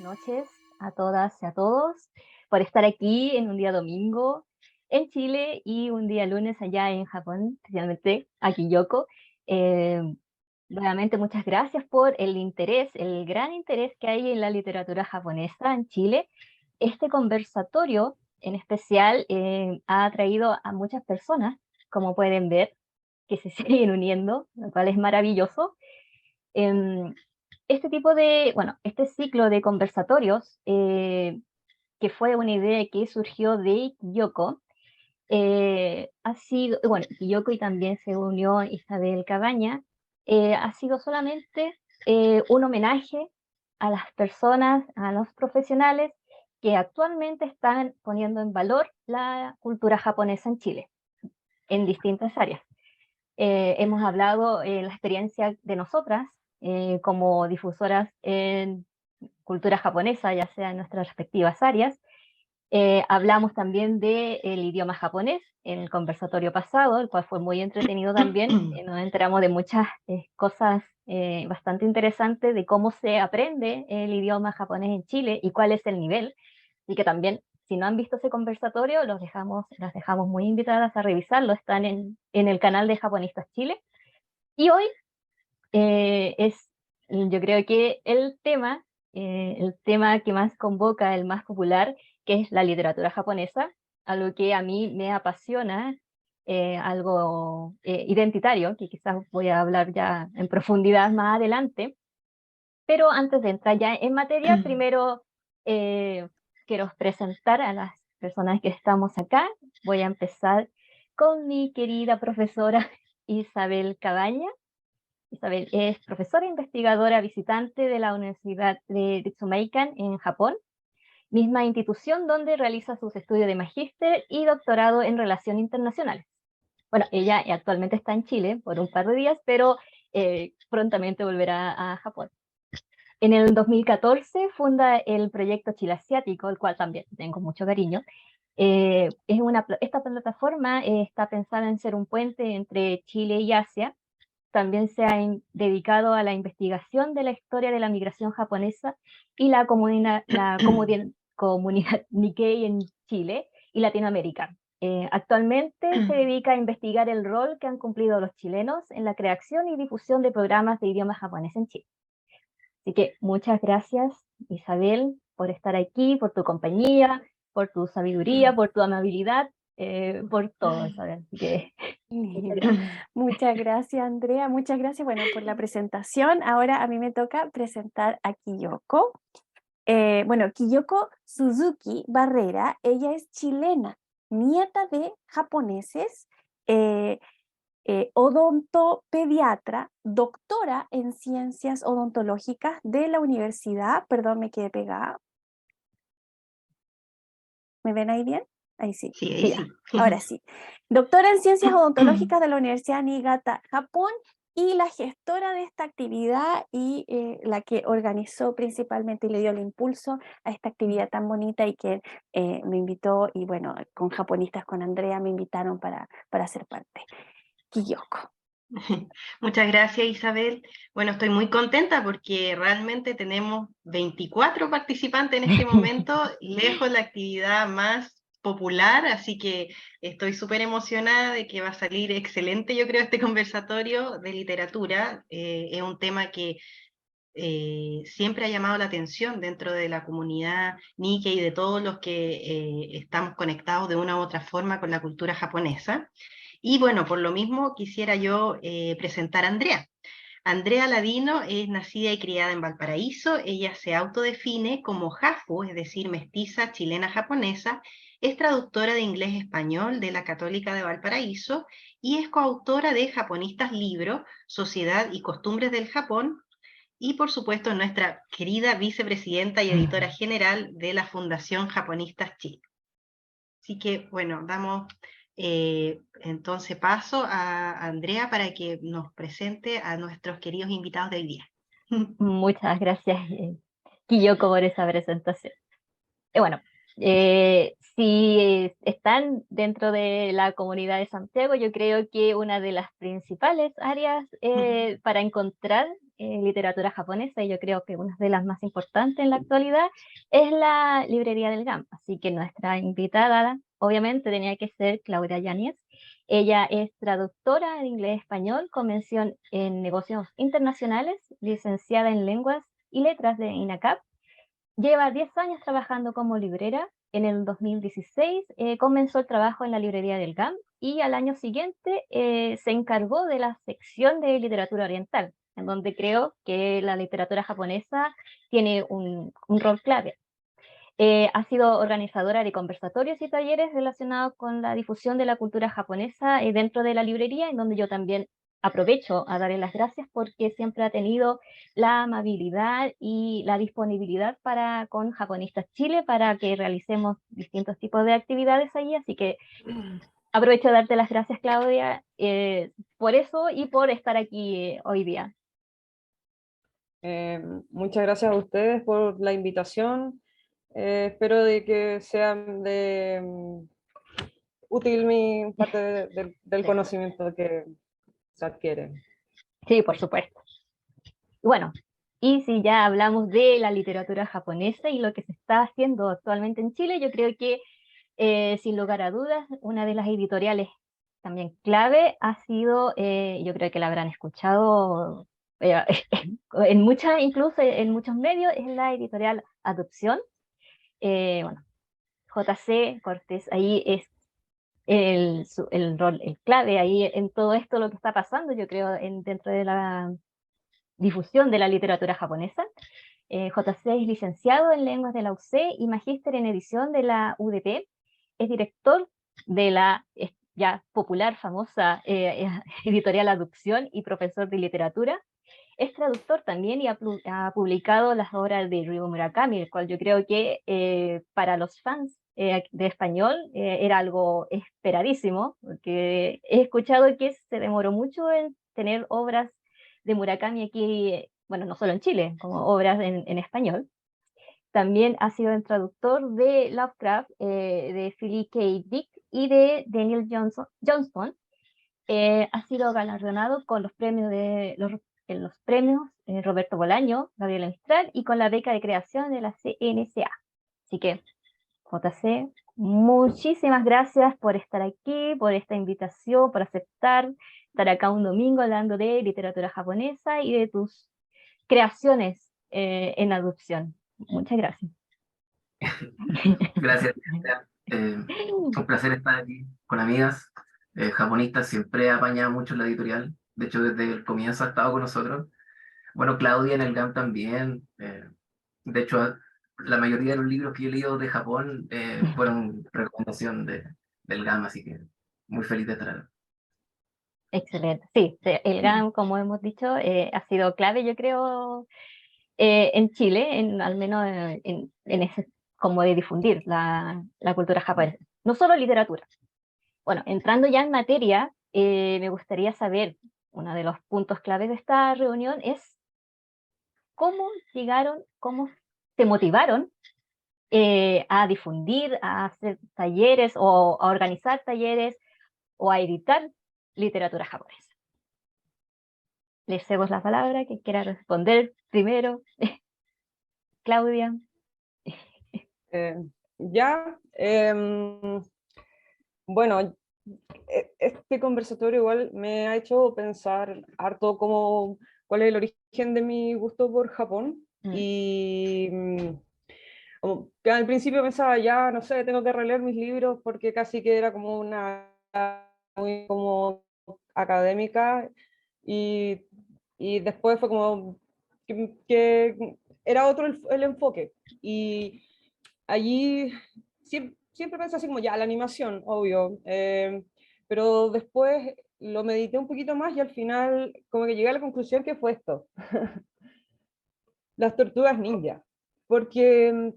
noches a todas y a todos por estar aquí en un día domingo en Chile y un día lunes allá en Japón, especialmente aquí Kyoko. Eh, Nuevamente muchas gracias por el interés, el gran interés que hay en la literatura japonesa en Chile. Este conversatorio en especial ha atraído a muchas personas, como pueden ver, que se siguen uniendo, lo cual es maravilloso. Em, este ciclo de conversatorios, que fue una idea que surgió de Kyoko, ha sido, bueno, Kyoko y también se unió Isabel Cabaña, ha sido solamente un homenaje a las personas, a los profesionales que actualmente están poniendo en valor la cultura japonesa en Chile, en distintas áreas. Hemos hablado en la experiencia de nosotras como difusoras en cultura japonesa, ya sea en nuestras respectivas áreas. Hablamos también del idioma japonés en el conversatorio pasado, el cual fue muy entretenido también. Nos enteramos de muchas cosas bastante interesantes de cómo se aprende el idioma japonés en Chile y cuál es el nivel. Y que también, si no han visto ese conversatorio, las dejamos muy invitadas a revisarlo. Están en el canal de Japonistas Chile. Y hoy yo creo que el tema que más convoca, el más popular, que es la literatura japonesa, algo que a mí me apasiona, algo identitario, que quizás voy a hablar ya en profundidad más adelante. Pero antes de entrar ya en materia, primero eh, quiero presentar a las personas que estamos acá. Voy a empezar con mi querida profesora Isabel Cabaña. Isabel es profesora e investigadora visitante de la Universidad de Ritsumeikan en Japón, misma institución donde realiza sus estudios de magíster y doctorado en Relaciones Internacionales. Bueno, ella actualmente está en Chile por un par de días, pero prontamente volverá a Japón. En el 2014 funda el proyecto Chile Asiático, el cual también tengo mucho cariño. Esta plataforma está pensada en ser un puente entre Chile y Asia. También se ha dedicado a la investigación de la historia de la migración japonesa y comunidad Nikkei en Chile y Latinoamérica. Actualmente se dedica a investigar el rol que han cumplido los chilenos en la creación y difusión de programas de idioma japonés en Chile. Así que muchas gracias, Isabel, por estar aquí, por tu compañía, por tu sabiduría, por tu amabilidad, por todo, Isabel. Así que muchas gracias. Muchas gracias, Andrea. Muchas gracias, bueno, por la presentación. Ahora a mí me toca presentar a Kyoko. Bueno, Kyoko Suzuki Barrera, ella es chilena, nieta de japoneses, odontopediatra, doctora en ciencias odontológicas de la universidad, perdón, me quedé pegada. ¿Me ven ahí bien? Ahí sí. Sí, ahí Ya, sí. ahora sí. Doctora en Ciencias Odontológicas de la Universidad Niigata, Japón, y la gestora de esta actividad y la que organizó principalmente y le dio el impulso a esta actividad tan bonita y que me invitó, y bueno, con Japonistas con Andrea me invitaron para ser parte. Kyoko. Muchas gracias, Isabel. Bueno, estoy muy contenta porque realmente tenemos 24 participantes en este momento, lejos la actividad más popular, así que estoy súper emocionada de que va a salir excelente, yo creo, este conversatorio de literatura. Es un tema que siempre ha llamado la atención dentro de la comunidad Nikkei y de todos los que estamos conectados de una u otra forma con la cultura japonesa. Y bueno, por lo mismo quisiera yo presentar a Andrea. Andrea Ladino es nacida y criada en Valparaíso. Ella se autodefine como Hafu, es decir, mestiza chilena-japonesa. Es traductora de inglés-español de la Católica de Valparaíso y es coautora de Japonistas Libro, Sociedad y Costumbres del Japón, y por supuesto nuestra querida vicepresidenta y editora general de la Fundación Japonistas Chile. Así que bueno, damos entonces paso a Andrea para que nos presente a nuestros queridos invitados de hoy día. Muchas gracias, Kyoko, por esa presentación. Bueno, Si están dentro de la comunidad de Santiago, yo creo que una de las principales áreas para encontrar literatura japonesa, y yo creo que una de las más importantes en la actualidad, es la librería del GAM. Así que nuestra invitada, obviamente, tenía que ser Claudia Yáñez. Ella es traductora de inglés-español con mención en negocios internacionales, licenciada en lenguas y letras de INACAP. Lleva 10 años trabajando como librera. En el 2016 comenzó el trabajo en la librería del GAM y al año siguiente se encargó de la sección de literatura oriental, en donde creo que la literatura japonesa tiene un rol clave. Ha sido organizadora de conversatorios y talleres relacionados con la difusión de la cultura japonesa dentro de la librería, en donde yo también aprovecho a darle las gracias porque siempre ha tenido la amabilidad y la disponibilidad para con Japonistas Chile para que realicemos distintos tipos de actividades allí. Así que aprovecho de darte las gracias, Claudia, por eso y por estar aquí hoy día. Muchas gracias a ustedes por la invitación. Espero de que sea útil mi parte del conocimiento que se adquiere. Sí, por supuesto. Bueno, y si ya hablamos de la literatura japonesa y lo que se está haciendo actualmente en Chile, yo creo que sin lugar a dudas, una de las editoriales también clave ha sido, yo creo que la habrán escuchado en muchas, incluso en muchos medios, es la editorial Adopción. Bueno, JC Cortés ahí es el rol, el clave ahí en todo esto lo que está pasando, yo creo, dentro de la difusión de la literatura japonesa. JC es licenciado en lenguas de la UC y magíster en edición de la UDP. Es director de la ya popular, famosa editorial Adopción y profesor de literatura. Es traductor también y ha publicado las obras de Ryo Murakami, el cual yo creo que para los fans de español era algo esperadísimo, porque he escuchado que se demoró mucho en tener obras de Murakami aquí, bueno, no solo en Chile, como obras en español. También ha sido el traductor de Lovecraft, de Philip K. Dick y de Daniel Johnston. Ha sido galardonado con los premios en los premios Roberto Bolaño, Gabriela Mistral y con la beca de creación de la CNCA. Así que, JC, muchísimas gracias por estar aquí, por esta invitación, por aceptar estar acá un domingo hablando de literatura japonesa y de tus creaciones en adopción. Muchas gracias. Gracias. Un placer estar aquí con amigas japonistas. Siempre apaña mucho la editorial. De hecho, desde el comienzo ha estado con nosotros. Bueno, Claudia en el GAM también. De hecho, la mayoría de los libros que yo he leído de Japón fueron recomendación del GAM, así que muy feliz de estar acá. Excelente. Sí, el GAM, como hemos dicho, ha sido clave, yo creo, en Chile, al menos en ese, como de difundir la cultura japonesa. No solo literatura. Bueno, entrando ya en materia, me gustaría saber, uno de los puntos claves de esta reunión es cómo llegaron, cómo se motivaron a difundir, a hacer talleres o a organizar talleres o a editar literatura japonesa. Les cedo la palabra, que quiera responder primero. Claudia. Bueno, este conversatorio igual me ha hecho pensar harto cuál es el origen de mi gusto por Japón. Y como que al principio pensaba, ya, no sé, tengo que releer mis libros porque casi que era como una muy como académica, y después fue como que era otro el enfoque, y allí siempre pensé así como ya, la animación, obvio, pero después lo medité un poquito más y al final como que llegué a la conclusión que fue esto, las tortugas ninja, porque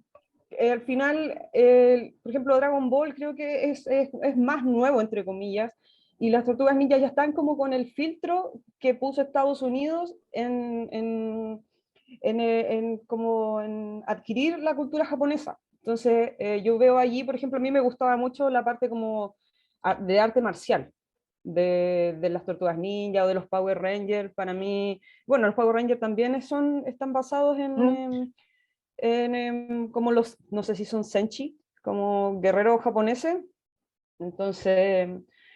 al final, por ejemplo, Dragon Ball creo que es más nuevo, entre comillas, y las tortugas ninja ya están como con el filtro que puso Estados Unidos como en adquirir la cultura japonesa. Entonces, yo veo allí, por ejemplo, a mí me gustaba mucho la parte como de arte marcial, de las Tortugas Ninja o de los Power Rangers. Para mí, bueno, los Power Rangers también están basados como los, no sé si son senshi, como guerreros japoneses. Entonces,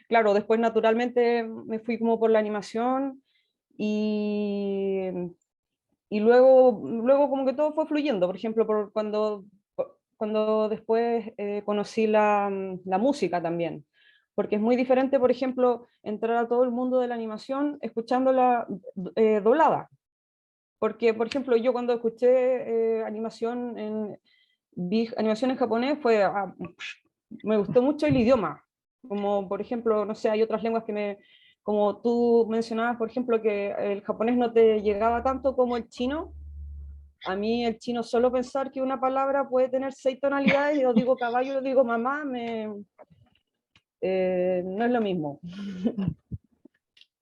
claro, después naturalmente me fui como por la animación y, y luego como que todo fue fluyendo. Por ejemplo, cuando después conocí la música también. Porque es muy diferente, por ejemplo, entrar a todo el mundo de la animación escuchándola doblada. Porque, por ejemplo, yo cuando escuché vi animación en japonés, me gustó mucho el idioma. Como, por ejemplo, no sé, hay otras lenguas como tú mencionabas, por ejemplo, que el japonés no te llegaba tanto como el chino. A mí el chino, solo pensar que una palabra puede tener 6 tonalidades, yo digo caballo, yo digo mamá, no es lo mismo.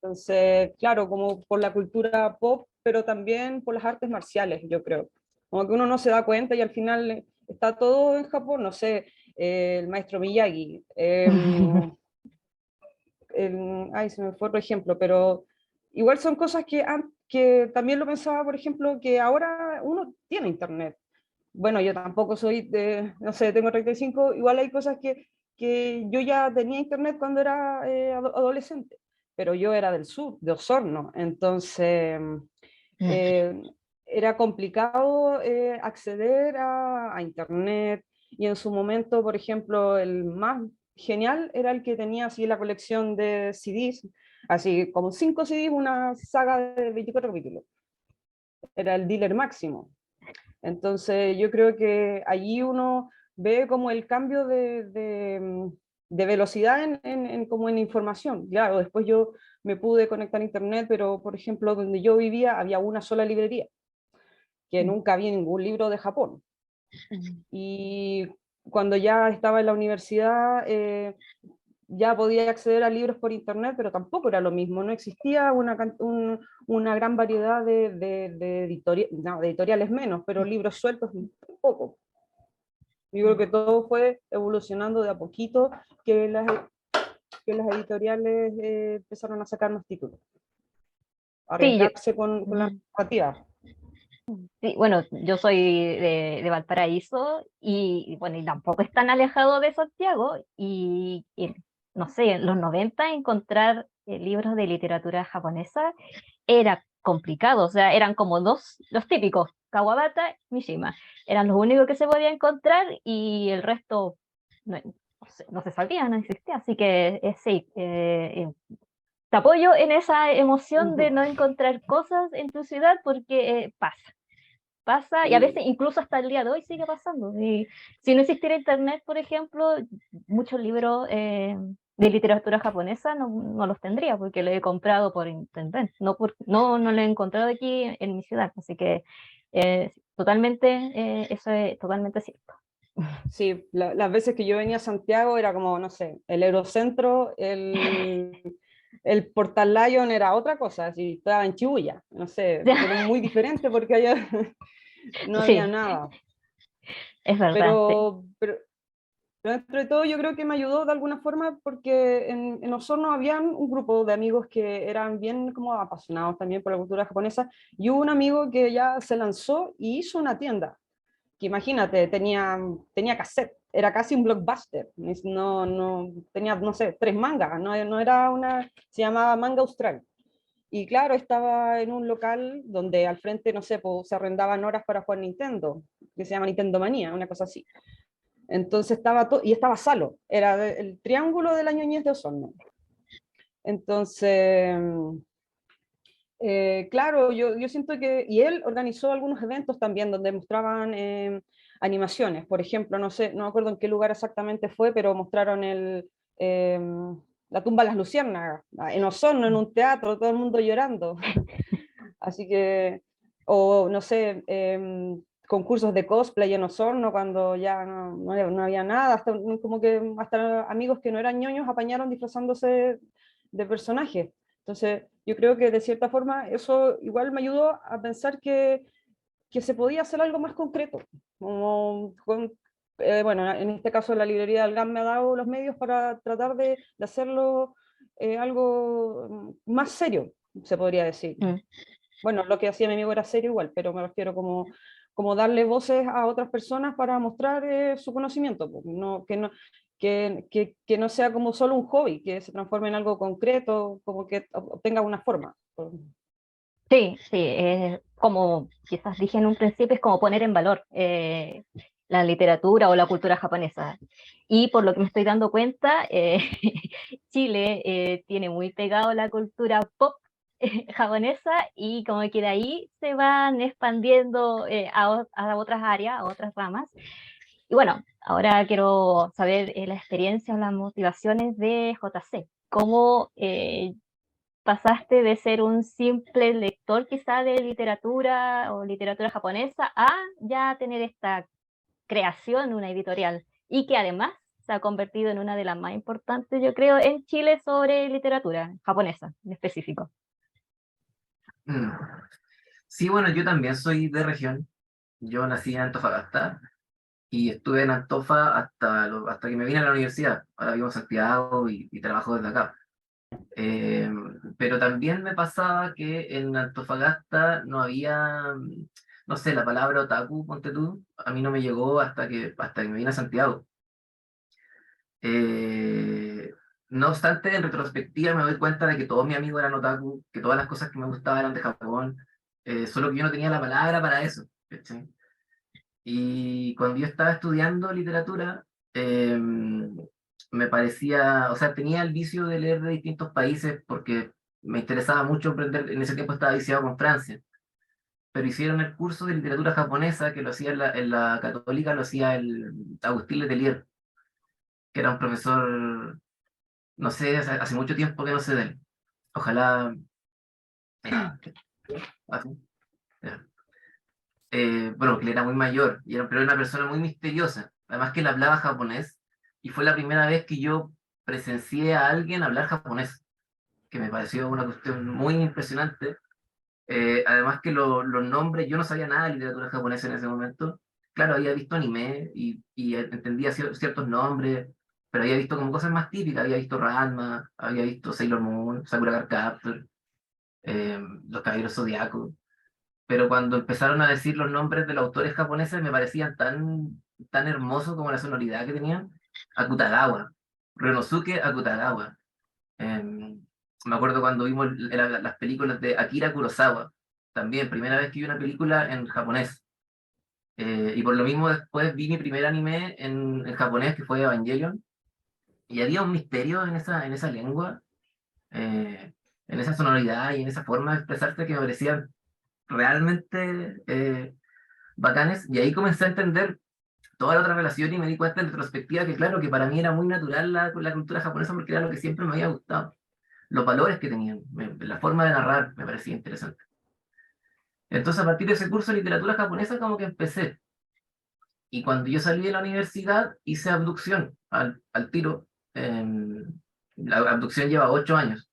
Entonces, claro, como por la cultura pop, pero también por las artes marciales, yo creo. Como que uno no se da cuenta y al final está todo en Japón, no sé, el maestro Miyagi, ay, se me fue otro ejemplo, pero igual son cosas que también lo pensaba, por ejemplo, que ahora uno tiene internet. Bueno, yo tampoco soy no sé, tengo 35, igual hay cosas que yo ya tenía internet cuando era adolescente, pero yo era del sur, de Osorno, entonces eh, era complicado acceder a internet, y en su momento, por ejemplo, el más genial era el que tenía así la colección de CDs, así como 5 CDs, una saga de 24 capítulos. Era el dealer máximo. Entonces yo creo que allí uno ve como el cambio de velocidad como en información. Claro, después yo me pude conectar a internet, pero por ejemplo donde yo vivía había una sola librería, que nunca había ningún libro de Japón. Y cuando ya estaba en la universidad, ya podía acceder a libros por internet, pero tampoco era lo mismo, no existía una gran variedad de editoriales menos, pero libros sueltos tampoco. Yo creo que todo fue evolucionando de a poquito, que las editoriales empezaron a sacar más títulos, a Sí, arriesgarse con la narrativa. sí, bueno, yo soy de Valparaíso y bueno, y tampoco es tan alejado de Santiago y no sé, en los 90 encontrar libros de literatura japonesa era complicado, o sea, eran como los típicos, Kawabata, Mishima, eran los únicos que se podía encontrar y el resto no se sabía, no existía, así que sí, te apoyo en esa emoción de no encontrar cosas en tu ciudad porque pasa, y a veces incluso hasta el día de hoy sigue pasando. Y si no existiera internet, por ejemplo, muchos libros de literatura japonesa no los tendría porque los he comprado por internet, no lo he encontrado aquí en mi ciudad, así que totalmente, eso es totalmente cierto. Sí, las veces que yo venía a Santiago era como, no sé, el Eurocentro, el Portal Lion era otra cosa, así estaba en Chibuya, no sé, era muy diferente porque allá no había Sí, nada. es verdad, sí. Pero dentro de todo yo creo que me ayudó de alguna forma porque en Osorno habían un grupo de amigos que eran bien como apasionados también por la cultura japonesa, y hubo un amigo que ya se lanzó y hizo una tienda que, imagínate, tenía cassette, era casi un blockbuster, no, tenía, no sé, 3 mangas, no era se llamaba Manga Austral. Y claro, estaba en un local donde al frente, no sé, pues, se arrendaban horas para jugar Nintendo, que se llama Nintendo Manía, una cosa así. Entonces estaba todo, y estaba Salo, era el triángulo de la ñoñez de Osorno. Entonces, claro, yo siento que, y él organizó algunos eventos también donde mostraban animaciones, por ejemplo, no sé, no me acuerdo en qué lugar exactamente fue, pero mostraron eh, la tumba de las luciérnagas, en Osorno, en un teatro, todo el mundo llorando. Así que, o no sé, concursos de cosplay en Osorno cuando ya no había nada, hasta, como que hasta amigos que no eran ñoños apañaron disfrazándose de personajes. Entonces, yo creo que de cierta forma eso igual me ayudó a pensar que se podía hacer algo más concreto, como bueno, en este caso la librería del GAM me ha dado los medios para tratar de hacerlo algo más serio, se podría decir. Bueno, lo que hacía mi amigo era serio igual, pero me refiero como darle voces a otras personas para mostrar su conocimiento, pues, que no sea como solo un hobby, que se transforme en algo concreto, como que tenga una forma. Sí, sí, como quizás dije en un principio, es como poner en valor la literatura o la cultura japonesa. Y por lo que me estoy dando cuenta, Chile tiene muy pegado la cultura pop japonesa y como que de ahí se van expandiendo a otras áreas, a otras ramas. Y bueno, ahora quiero saber la experiencia o las motivaciones de JC. ¿Cómo pasaste de ser un simple lector quizá de literatura o literatura japonesa a ya tener esta creación, una editorial, y que además se ha convertido en una de las más importantes, yo creo, en Chile sobre literatura japonesa en específico? Mm. Sí, bueno, yo también soy de región. Yo nací en Antofagasta y estuve en Antofa hasta que me vine a la universidad. Ahora vivo en Santiago y trabajo desde acá. Eh, pero también me pasaba que en Antofagasta no había, no sé, la palabra otaku, ponte tú, a mí no me llegó hasta que me vine a Santiago. Eh, no obstante, en retrospectiva me doy cuenta de que todos mis amigos eran otaku, que todas las cosas que me gustaban eran de Japón, solo que yo no tenía la palabra para eso. ¿Cachai? Y cuando yo estaba estudiando literatura, me parecía, o sea, tenía el vicio de leer de distintos países porque me interesaba mucho aprender, en ese tiempo estaba viciado con Francia, pero hicieron el curso de literatura japonesa que lo hacía en la Católica, lo hacía el Agustín Letelier, que era un profesor, no sé, hace mucho tiempo que no sé de él. Ojalá... así, ya. Bueno, que él era muy mayor, pero era una persona muy misteriosa. Además que él hablaba japonés, y fue la primera vez que yo presencié a alguien hablar japonés, que me pareció una cuestión muy impresionante. Además que los nombres, yo no sabía nada de literatura japonesa en ese momento. Claro, había visto anime y entendía ciertos nombres, pero había visto como cosas más típicas. Había visto Ranma, había visto Sailor Moon, Sakura Card Captor, Los Caballeros Zodiacos, pero cuando empezaron a decir los nombres de los autores japoneses me parecían tan hermosos como la sonoridad que tenían. Akutagawa, Ryonosuke Akutagawa. Me acuerdo cuando vimos las películas de Akira Kurosawa, también, primera vez que vi una película en japonés. Y por lo mismo después vi mi primer anime en japonés, que fue Evangelion, y había un misterio en esa lengua, eh, en esa sonoridad y en esa forma de expresarse que me parecían realmente bacanes, y ahí comencé a entender toda la otra relación y me di cuenta en retrospectiva que claro, que para mí era muy natural la cultura japonesa porque era lo que siempre me había gustado. Los valores que tenían, la forma de narrar me parecía interesante. Entonces a partir de ese curso de literatura japonesa como que empecé. Y cuando yo salí de la universidad hice abducción al tiro. La abducción lleva 8 años.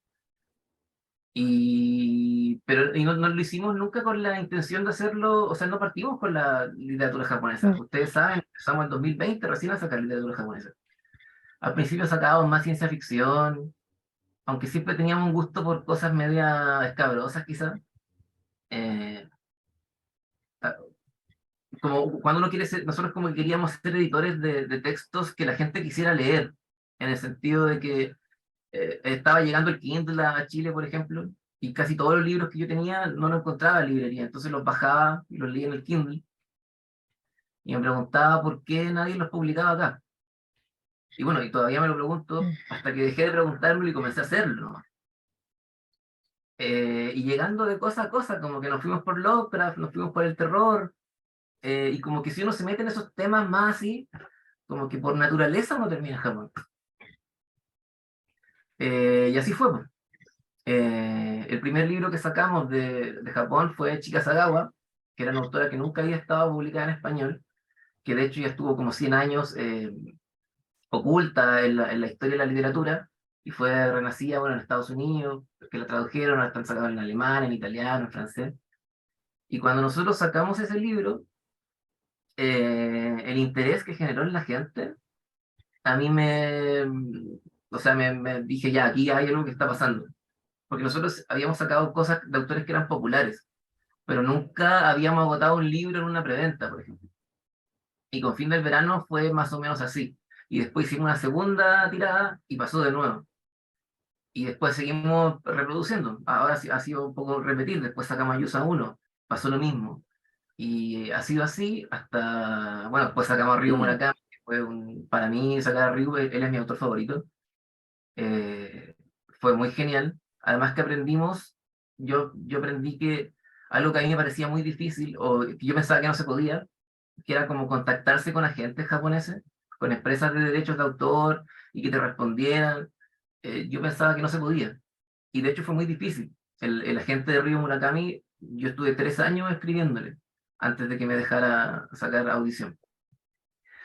Pero no lo hicimos nunca con la intención de hacerlo, o sea, no partimos con la literatura japonesa. Ustedes saben, empezamos en 2020 recién a sacar literatura japonesa. Al principio sacábamos más ciencia ficción, aunque siempre teníamos un gusto por cosas media escabrosas quizás. Eh, Como cuando uno quiere ser, nosotros como que queríamos ser editores de textos que la gente quisiera leer, en el sentido de que estaba llegando el Kindle a Chile, por ejemplo, y casi todos los libros que yo tenía no los encontraba en librería, entonces los bajaba y los leía en el Kindle, y me preguntaba por qué nadie los publicaba acá. Y bueno, y todavía me lo pregunto, hasta que dejé de preguntármelo y comencé a hacerlo, ¿no? Y llegando de cosa a cosa, como que nos fuimos por Lovecraft, nos fuimos por el terror, y como que si uno se mete en esos temas más así, como que por naturaleza uno termina en Japón. Y así fue, pues. El primer libro que sacamos de Japón fue Chika Sagawa, que era una autora que nunca había estado publicada en español, que de hecho ya estuvo como 100 años oculta en la historia de la literatura, y fue renacida, bueno, en Estados Unidos, que la tradujeron, la están sacando en alemán, en italiano, en francés. Y cuando nosotros sacamos ese libro, el interés que generó en la gente, a mí o sea, me dije, ya, aquí hay algo que está pasando. Porque nosotros habíamos sacado cosas de autores que eran populares, pero nunca habíamos agotado un libro en una preventa, por ejemplo. Y con Fin del Verano fue más o menos así. Y después hicimos una segunda tirada y pasó de nuevo. Y después seguimos reproduciendo. Ahora ha sido un poco repetir. Después sacamos Ayusa 1, pasó lo mismo. Y ha sido así hasta, bueno, después sacamos a Ryu Murakami, que fue para mí sacar a Ryu, él es mi autor favorito. Eh, Fue muy genial. Además que aprendimos, yo aprendí que algo que a mí me parecía muy difícil, o que yo pensaba que no se podía, que era como contactarse con agentes japoneses, con empresas de derechos de autor, y que te respondieran. Yo pensaba que no se podía. Y de hecho fue muy difícil. El agente de Ryu Murakami, yo estuve 3 años escribiéndole antes de que me dejara sacar audición.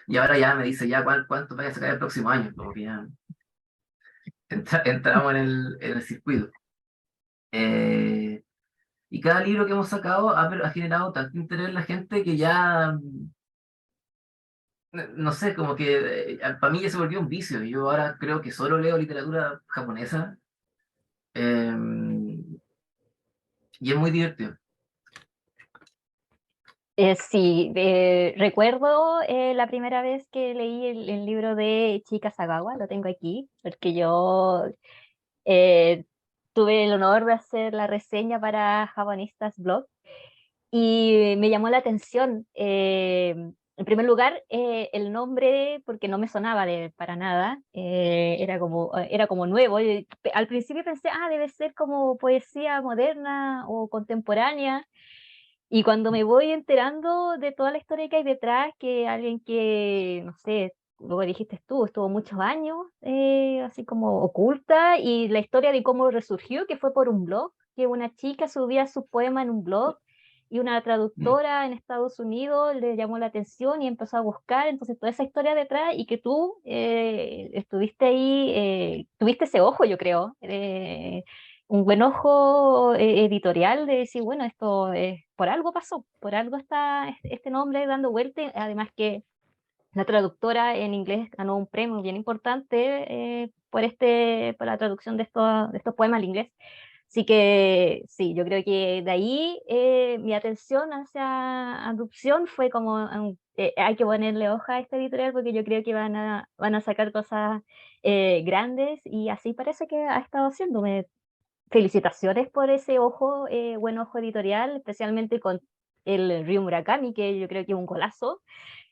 Y ahora ya me dice, ya, ¿cuánto vaya a sacar el próximo año? Como que ya entramos en el circuito. Eh, y cada libro que hemos sacado ha generado tanto interés en la gente que ya, no sé, como que para mí ya se volvió un vicio. Yo ahora creo que solo leo literatura japonesa, eh, y es muy divertido. Sí, recuerdo la primera vez que leí el libro de Chika Sagawa, lo tengo aquí, porque yo eh, tuve el honor de hacer la reseña para Japonistas Blog y me llamó la atención. En primer lugar, el nombre, porque no me sonaba para nada, era como nuevo. Y al principio pensé, debe ser como poesía moderna o contemporánea. Y cuando me voy enterando de toda la historia que hay detrás, que alguien que, no sé, luego dijiste tú, estuvo muchos años así como oculta, y la historia de cómo resurgió, que fue por un blog, que una chica subía su poema en un blog, y una Mm. traductora en Estados Unidos le llamó la atención y empezó a buscar, entonces toda esa historia detrás, y que tú estuviste ahí, tuviste ese ojo, yo creo, un buen ojo editorial de decir, bueno, esto por algo pasó, por algo está este nombre dando vuelta, además que la traductora en inglés ganó un premio bien importante por la traducción de estos poemas al inglés. Así que sí, yo creo que de ahí mi atención hacia adopción fue como, hay que ponerle hoja a este editorial porque yo creo que van a sacar cosas grandes, y así parece que ha estado haciéndome. Felicitaciones por ese ojo, buen ojo editorial, especialmente con el Ryu Murakami, que yo creo que es un golazo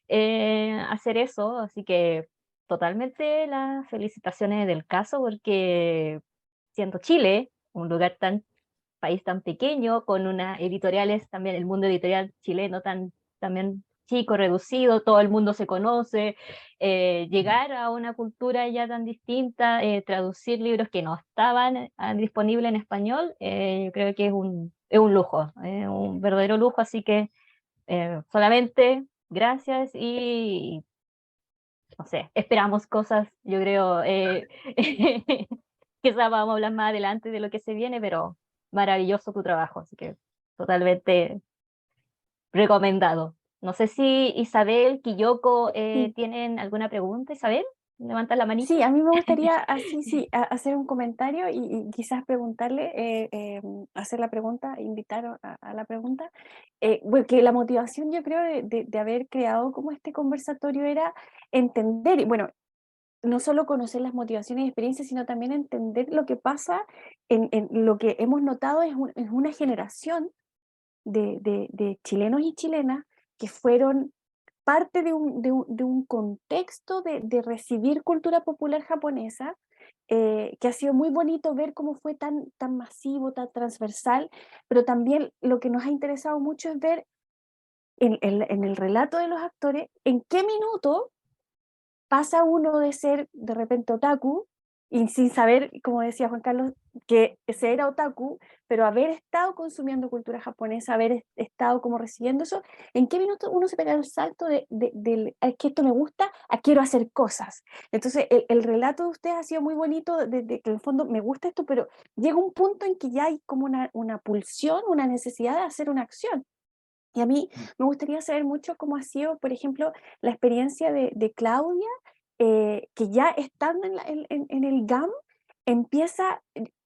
hacer eso, así que totalmente las felicitaciones del caso, porque siendo Chile un país tan pequeño, con una editoriales también, el mundo editorial chileno también chico, reducido, todo el mundo se conoce, llegar a una cultura ya tan distinta, traducir libros que no estaban disponibles en español, yo creo que es un lujo, un verdadero lujo, así que solamente gracias y no sé, esperamos cosas, yo creo, quizás vamos a hablar más adelante de lo que se viene, pero maravilloso tu trabajo, así que totalmente recomendado. No sé si Isabel, Quilloko, Sí. tienen alguna pregunta. Isabel, levanta la manito. Sí, a mí me gustaría así, sí, hacer un comentario y quizás preguntarle, hacer la pregunta, invitar a la pregunta, porque la motivación yo creo de haber creado como este conversatorio era entender, y bueno, no solo conocer las motivaciones y experiencias, sino también entender lo que pasa en lo que hemos notado es una generación de chilenos y chilenas que fueron parte de un contexto de recibir cultura popular japonesa, que ha sido muy bonito ver cómo fue tan masivo, tan transversal, pero también lo que nos ha interesado mucho es ver en el relato de los actores en qué minuto pasa uno de ser de repente otaku y sin saber, como decía Juan Carlos, que se era otaku, pero haber estado consumiendo cultura japonesa, haber estado como recibiendo eso, ¿en qué minuto uno se pega el salto del es que esto me gusta a quiero hacer cosas? Entonces, el relato de ustedes ha sido muy bonito, de que en el fondo me gusta esto, pero llega un punto en que ya hay como una pulsión, una necesidad de hacer una acción. Y a mí me gustaría saber mucho cómo ha sido, por ejemplo, la experiencia de Claudia, que ya estando en el GAM, empieza,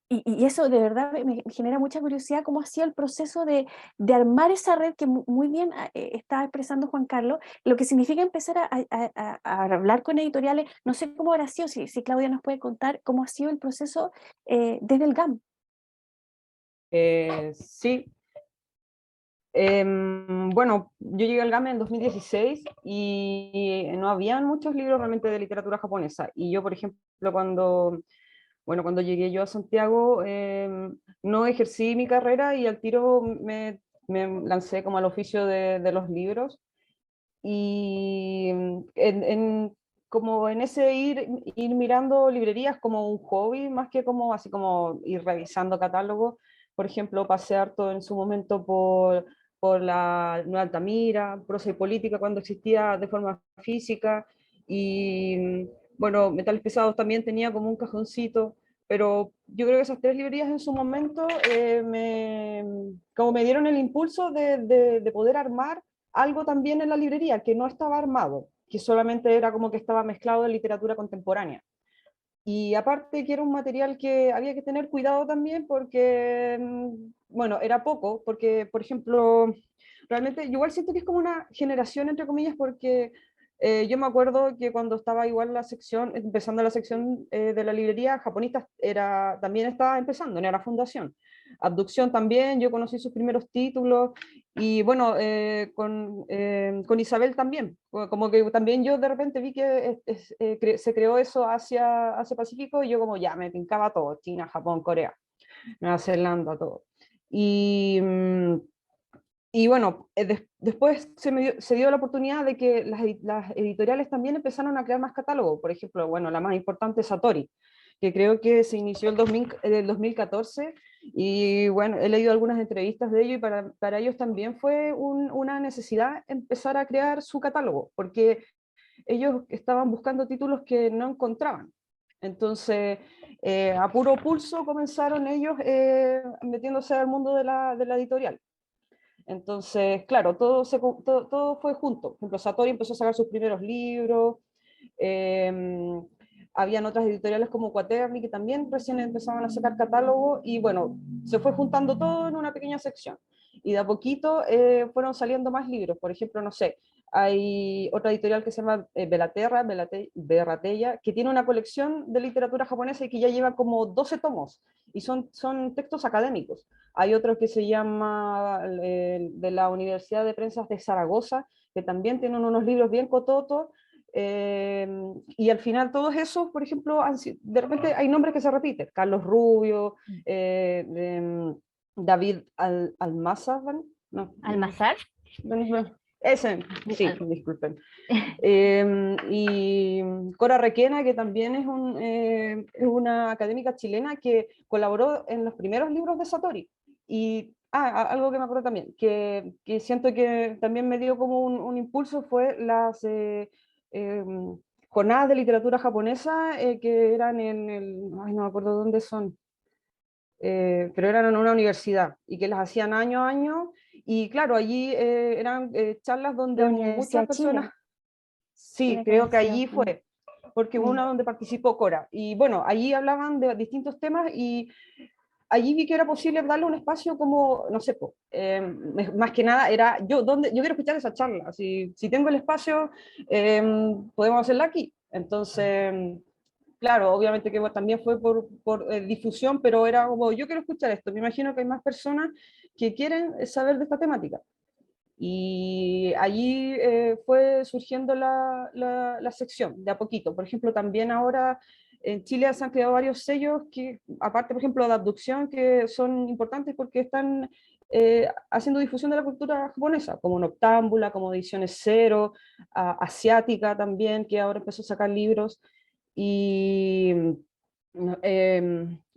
y eso de verdad me genera mucha curiosidad, cómo ha sido el proceso de armar esa red que muy bien está expresando Juan Carlos, lo que significa empezar a hablar con editoriales. No sé cómo habrá sido, si Claudia nos puede contar cómo ha sido el proceso desde el GAM. Sí. Bueno, yo llegué al GAME en 2016 y no habían muchos libros realmente de literatura japonesa. Y yo, por ejemplo, cuando llegué yo a Santiago, no ejercí mi carrera y al tiro me lancé como al oficio de los libros. Y como en ese ir mirando librerías como un hobby, más que como así como ir revisando catálogos. Por ejemplo, pasé harto en su momento por la Nueva Altamira, Prosa y Política, cuando existía de forma física, y bueno, Metales Pesados también tenía como un cajoncito, pero yo creo que esas tres librerías en su momento como me dieron el impulso de poder armar algo también en la librería que no estaba armado, que solamente era como que estaba mezclado de literatura contemporánea. Y aparte que era un material que había que tener cuidado también porque, bueno, era poco, porque, por ejemplo, realmente yo igual siento que es como una generación, entre comillas, porque yo me acuerdo que cuando estaba igual la sección, empezando la sección de la librería, Japonistas también estaba empezando, no era fundación. Abducción también, yo conocí sus primeros títulos, y bueno, con Isabel también, como que también yo de repente vi que se creó eso hacia Pacífico, y yo como ya me pincaba todo, China, Japón, Corea, Nueva Zelanda, todo. Y, y bueno, después se dio la oportunidad de que las editoriales también empezaron a crear más catálogos. Por ejemplo, bueno, la más importante es Satori, que creo que se inició en el 2014, y bueno, he leído algunas entrevistas de ellos, y para ellos también fue una necesidad empezar a crear su catálogo, porque ellos estaban buscando títulos que no encontraban. Entonces, a puro pulso comenzaron ellos metiéndose al mundo de la editorial. Entonces, claro, todo fue junto. Por ejemplo, Satori empezó a sacar sus primeros libros, eh, habían otras editoriales como Quaterni que también recién empezaban a sacar catálogo, y bueno, se fue juntando todo en una pequeña sección. Y de a poquito fueron saliendo más libros. Por ejemplo, no sé, hay otra editorial que se llama Belaterra, Berratella, que tiene una colección de literatura japonesa y que ya lleva como 12 tomos, y son textos académicos. Hay otro que se llama de la Universidad de Prensas de Zaragoza, que también tienen unos libros bien cototos, y al final todos esos, por ejemplo, de repente hay nombres que se repiten: Carlos Rubio, David Almazán, no, ¿Almazar? ese, sí, disculpen. Y Cora Requena, que también es una académica chilena que colaboró en los primeros libros de Satori. Y algo que me acuerdo también, que siento que también me dio como un impulso, fue las jornadas de literatura japonesa que eran ay, no me acuerdo dónde son, pero eran en una universidad y que las hacían año a año. Y claro, allí eran charlas donde La muchas Universidad de personas, Chile, sí, tiene que creo haber que sido. allí fue, porque hubo una donde participó Cora. Y bueno, allí hablaban de distintos temas, y allí vi que era posible darle un espacio como, no sé, más que nada era, yo quiero escuchar esa charla, si tengo el espacio, podemos hacerla aquí. Entonces, claro, obviamente que también fue por difusión, pero era como, yo quiero escuchar esto, me imagino que hay más personas que quieren saber de esta temática. Y allí fue surgiendo la sección, de a poquito. Por ejemplo, también ahora en Chile se han creado varios sellos que, aparte, por ejemplo, de abducción, que son importantes porque están haciendo difusión de la cultura japonesa, como Noctámbula, como Ediciones Cero, Asiática también, que ahora empezó a sacar libros, y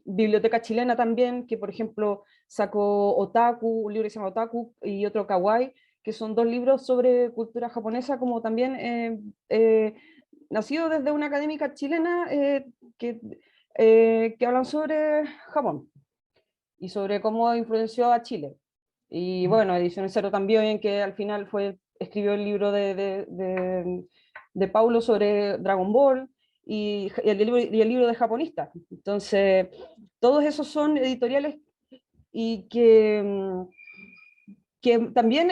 Biblioteca Chilena también, que por ejemplo sacó Otaku, un libro que se llama Otaku, y otro Kawaii, que son dos libros sobre cultura japonesa, como también nacido desde una académica chilena que hablan sobre Japón y sobre cómo influenció a Chile. Y bueno, Ediciones Cero también, que al final escribió el libro de Paulo sobre Dragon Ball y el libro de Japonista. Entonces, todos esos son editoriales y que también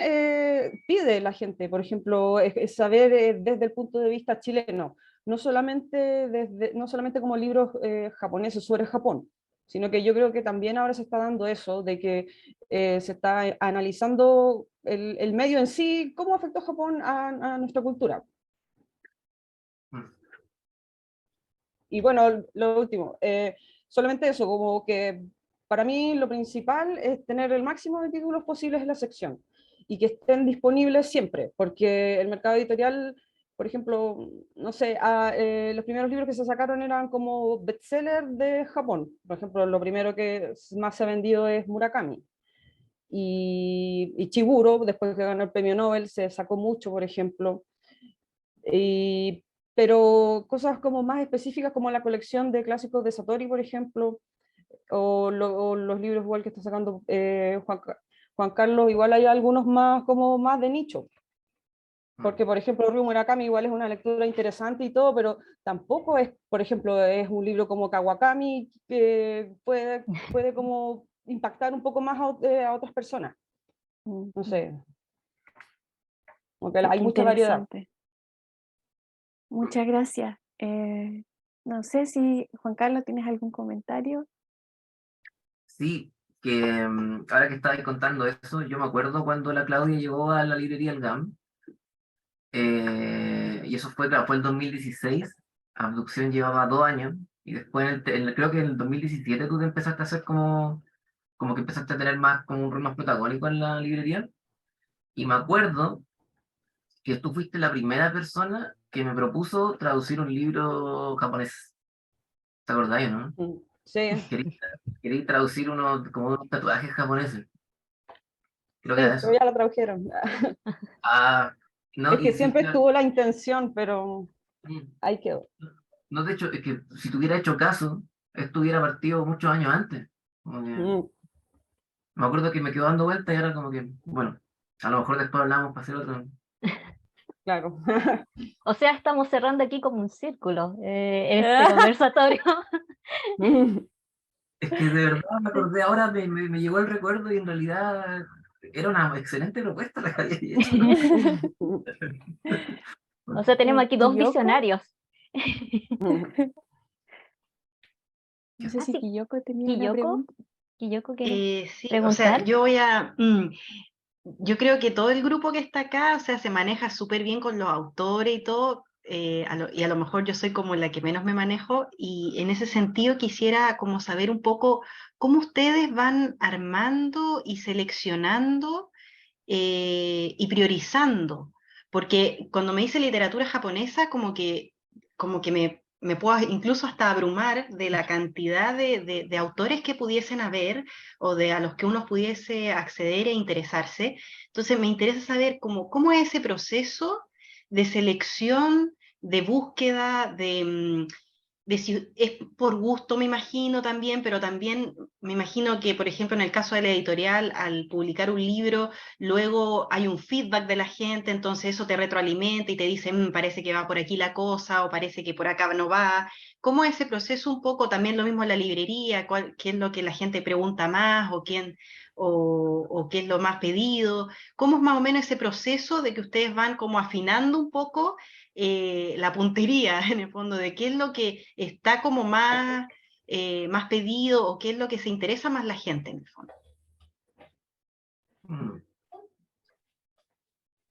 pide la gente, por ejemplo, es saber desde el punto de vista chileno, no solamente como libros japoneses sobre Japón, sino que yo creo que también ahora se está dando eso, de que se está analizando el medio en sí, cómo afectó Japón a nuestra cultura. Y bueno, lo último, solamente eso, como que para mí lo principal es tener el máximo de títulos posibles en la sección y que estén disponibles siempre, porque el mercado editorial, por ejemplo, no sé, los primeros libros que se sacaron eran como bestseller de Japón. Por ejemplo, lo primero que más se ha vendido es Murakami. Y Chiburo, después que ganó el premio Nobel, se sacó mucho, por ejemplo. Y, pero cosas como más específicas como la colección de clásicos de Satori, por ejemplo, o los libros igual que está sacando Juan Carlos, igual hay algunos más como más de nicho. Porque, por ejemplo, Ryu Murakami igual es una lectura interesante y todo, pero tampoco es, por ejemplo, es un libro como Kawakami que puede como impactar un poco más a otras personas. No sé. Porque hay Qué mucha variedad. interesante. Muchas gracias. No sé si, Juan Carlos, ¿tienes algún comentario? Sí, que ahora que estabas contando eso, yo me acuerdo cuando la Claudia llegó a la librería El GAM, y eso fue, claro, fue el 2016, Abducción llevaba 2 años, y después creo que en el 2017 tú te empezaste a hacer como que empezaste a tener más, como un rol más protagónico en la librería, y me acuerdo que tú fuiste la primera persona que me propuso traducir un libro japonés. ¿Te acordáis, no? Sí, Quería, quería traducir como unos tatuajes japoneses. Creo que era sí, pero eso. ya lo tradujeron. Ah, no, Es que y sí, siempre estuvo la intención, pero mm, ahí quedó. no, de hecho, es que si tuviera hecho caso, esto hubiera partido muchos años antes. Como que, Mm, me acuerdo que me quedó dando vuelta y ahora como que, bueno, a lo mejor después hablamos para hacer otro. claro. O sea, estamos cerrando aquí como un círculo en este conversatorio. Mm, Es que de verdad me acordé, ahora me llegó el recuerdo y en realidad era una excelente propuesta la que había hecho. O sea, tenemos aquí dos ¿Kiyoko? visionarios. No sé Ah, si sí, Kiyoko tenía una Kiyoko. pregunta. Kiyoko, ¿quieres Sí, o sea, preguntar? yo creo que todo el grupo que está acá, o sea, se maneja súper bien con los autores y todo, y a lo mejor yo soy como la que menos me manejo, y en ese sentido quisiera como saber un poco cómo ustedes van armando y seleccionando y priorizando, porque cuando me dice literatura japonesa, como que me puedo incluso hasta abrumar de la cantidad de autores que pudiesen haber o de a los que uno pudiese acceder e interesarse. Entonces me interesa saber cómo es ese proceso de selección, de búsqueda, de si es por gusto, me imagino también, pero también me imagino que, por ejemplo, en el caso de la editorial, al publicar un libro, luego hay un feedback de la gente, entonces eso te retroalimenta y te dice, parece que va por aquí la cosa o parece que por acá no va. ¿Cómo es ese proceso un poco? También lo mismo en la librería, qué es lo que la gente pregunta más o qué es lo más pedido. ¿Cómo es más o menos ese proceso de que ustedes van como afinando un poco la puntería, en el fondo, de qué es lo que está como más pedido o qué es lo que se interesa más la gente, en el fondo? Mm.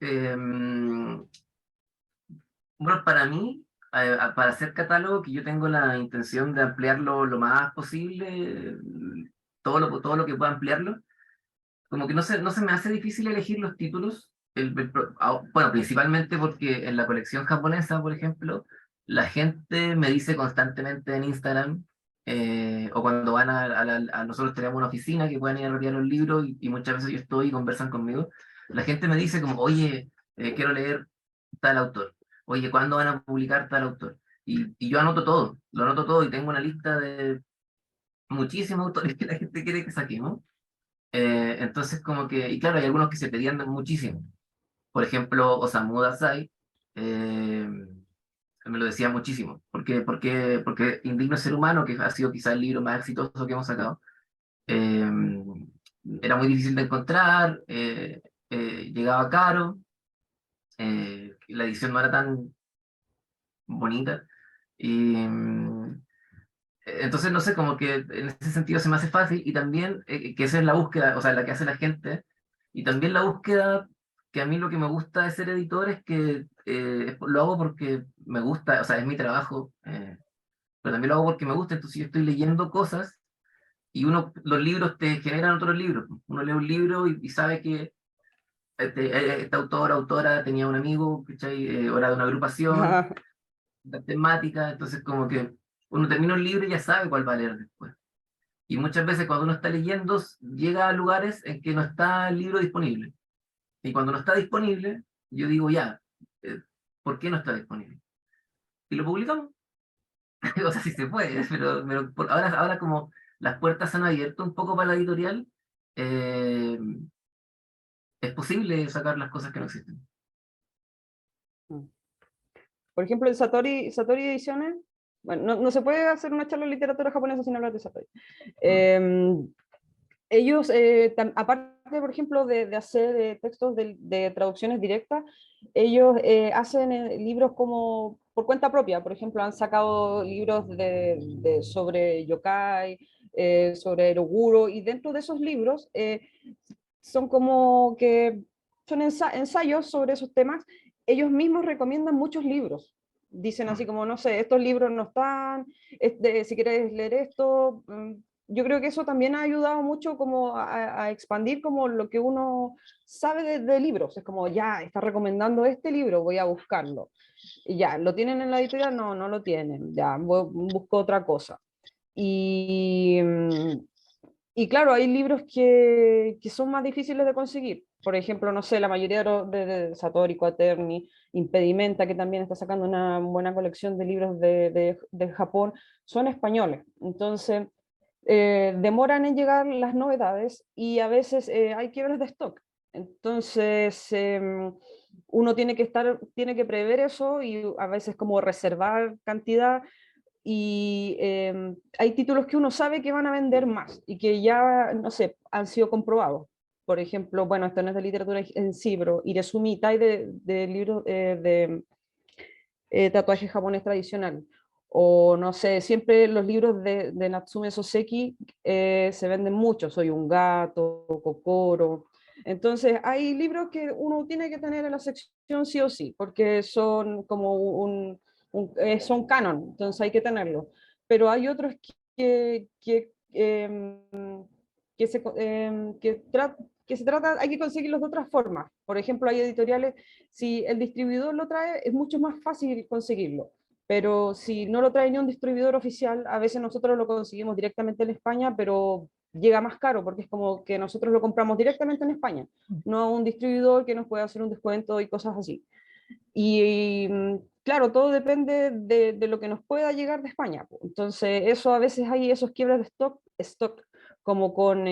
Em, bueno, para mí, para hacer catálogo, que yo tengo la intención de ampliarlo lo más posible, todo lo que pueda ampliarlo, como que no se me hace difícil elegir los títulos, bueno, principalmente porque en la colección japonesa, por ejemplo, la gente me dice constantemente en Instagram, o cuando van nosotros tenemos una oficina que pueden ir a retirar los libros y muchas veces yo estoy y conversan conmigo, la gente me dice como, oye, quiero leer tal autor, oye, ¿cuándo van a publicar tal autor? Y yo anoto todo, lo anoto todo y tengo una lista de muchísimos autores que la gente quiere que saquemos. Entonces como que, y claro, hay algunos que se pedían muchísimo. Por ejemplo, Osamu Dazai, me lo decía muchísimo, porque Indigno Ser Humano, que ha sido quizás el libro más exitoso que hemos sacado, eh, era muy difícil de encontrar, llegaba caro, la edición no era tan bonita, y entonces no sé, como que en ese sentido se me hace fácil, y también que esa es la búsqueda, o sea, la que hace la gente, y también la búsqueda, que a mí lo que me gusta de ser editor es que lo hago porque me gusta, o sea, es mi trabajo, pero también lo hago porque me gusta, entonces yo estoy leyendo cosas y los libros te generan otros libros. Uno lee un libro y sabe que este autor, autora tenía un amigo, ¿cachai? O era de una agrupación, la temática, entonces como que uno termina un libro y ya sabe cuál va a leer después. Y muchas veces cuando uno está leyendo, llega a lugares en que no está el libro disponible. Y cuando no está disponible, yo digo, ya, eh, ¿por qué no está disponible? Y lo publicamos. O sea, sí se puede, pero ahora como las puertas se han abierto un poco para la editorial, eh, es posible sacar las cosas que no existen. Por ejemplo, en Satori Ediciones, bueno, no se puede hacer una charla de literatura japonesa sin hablar de Satori. Ellos, aparte, por ejemplo, de hacer textos de traducciones directas, ellos hacen libros como por cuenta propia. Por ejemplo, han sacado libros sobre yokai, sobre eroguro, y dentro de esos libros son como que son ensayos sobre esos temas. Ellos mismos recomiendan muchos libros. Dicen así como, no sé, estos libros no están, si quieres leer esto. Yo creo que eso también ha ayudado mucho como a expandir como lo que uno sabe de libros. Es como, ya, está recomendando este libro, voy a buscarlo. Y ya, ¿lo tienen en la editorial? No, no lo tienen. Ya, busco otra cosa. Y, y claro, hay libros que son más difíciles de conseguir. Por ejemplo, no sé, la mayoría de Satori, Quaterni, Impedimenta, que también está sacando una buena colección de libros de Japón, son españoles. Entonces, demoran en llegar las novedades y a veces hay quiebres de stock. Entonces, uno tiene que prever eso y a veces como reservar cantidad, y hay títulos que uno sabe que van a vender más y que ya, no sé, han sido comprobados. Por ejemplo, bueno, esto no es de literatura en sí, pero Iresumi Tai de libros de tatuaje japonés tradicional. O no sé, siempre los libros de Natsume Soseki se venden mucho, Soy un gato, Kokoro. Entonces, hay libros que uno tiene que tener en la sección sí o sí, porque son como son canon, entonces hay que tenerlo. Pero hay otros que se, que se trata, hay que conseguirlos de otras formas. Por ejemplo, hay editoriales, si el distribuidor lo trae, es mucho más fácil conseguirlo. Pero si no lo trae ni un distribuidor oficial, a veces nosotros lo conseguimos directamente en España, pero llega más caro porque es como que nosotros lo compramos directamente en España, no a un distribuidor que nos pueda hacer un descuento y cosas así. Y claro, todo depende de lo que nos pueda llegar de España. Entonces, eso a veces hay esos quiebres de stock como con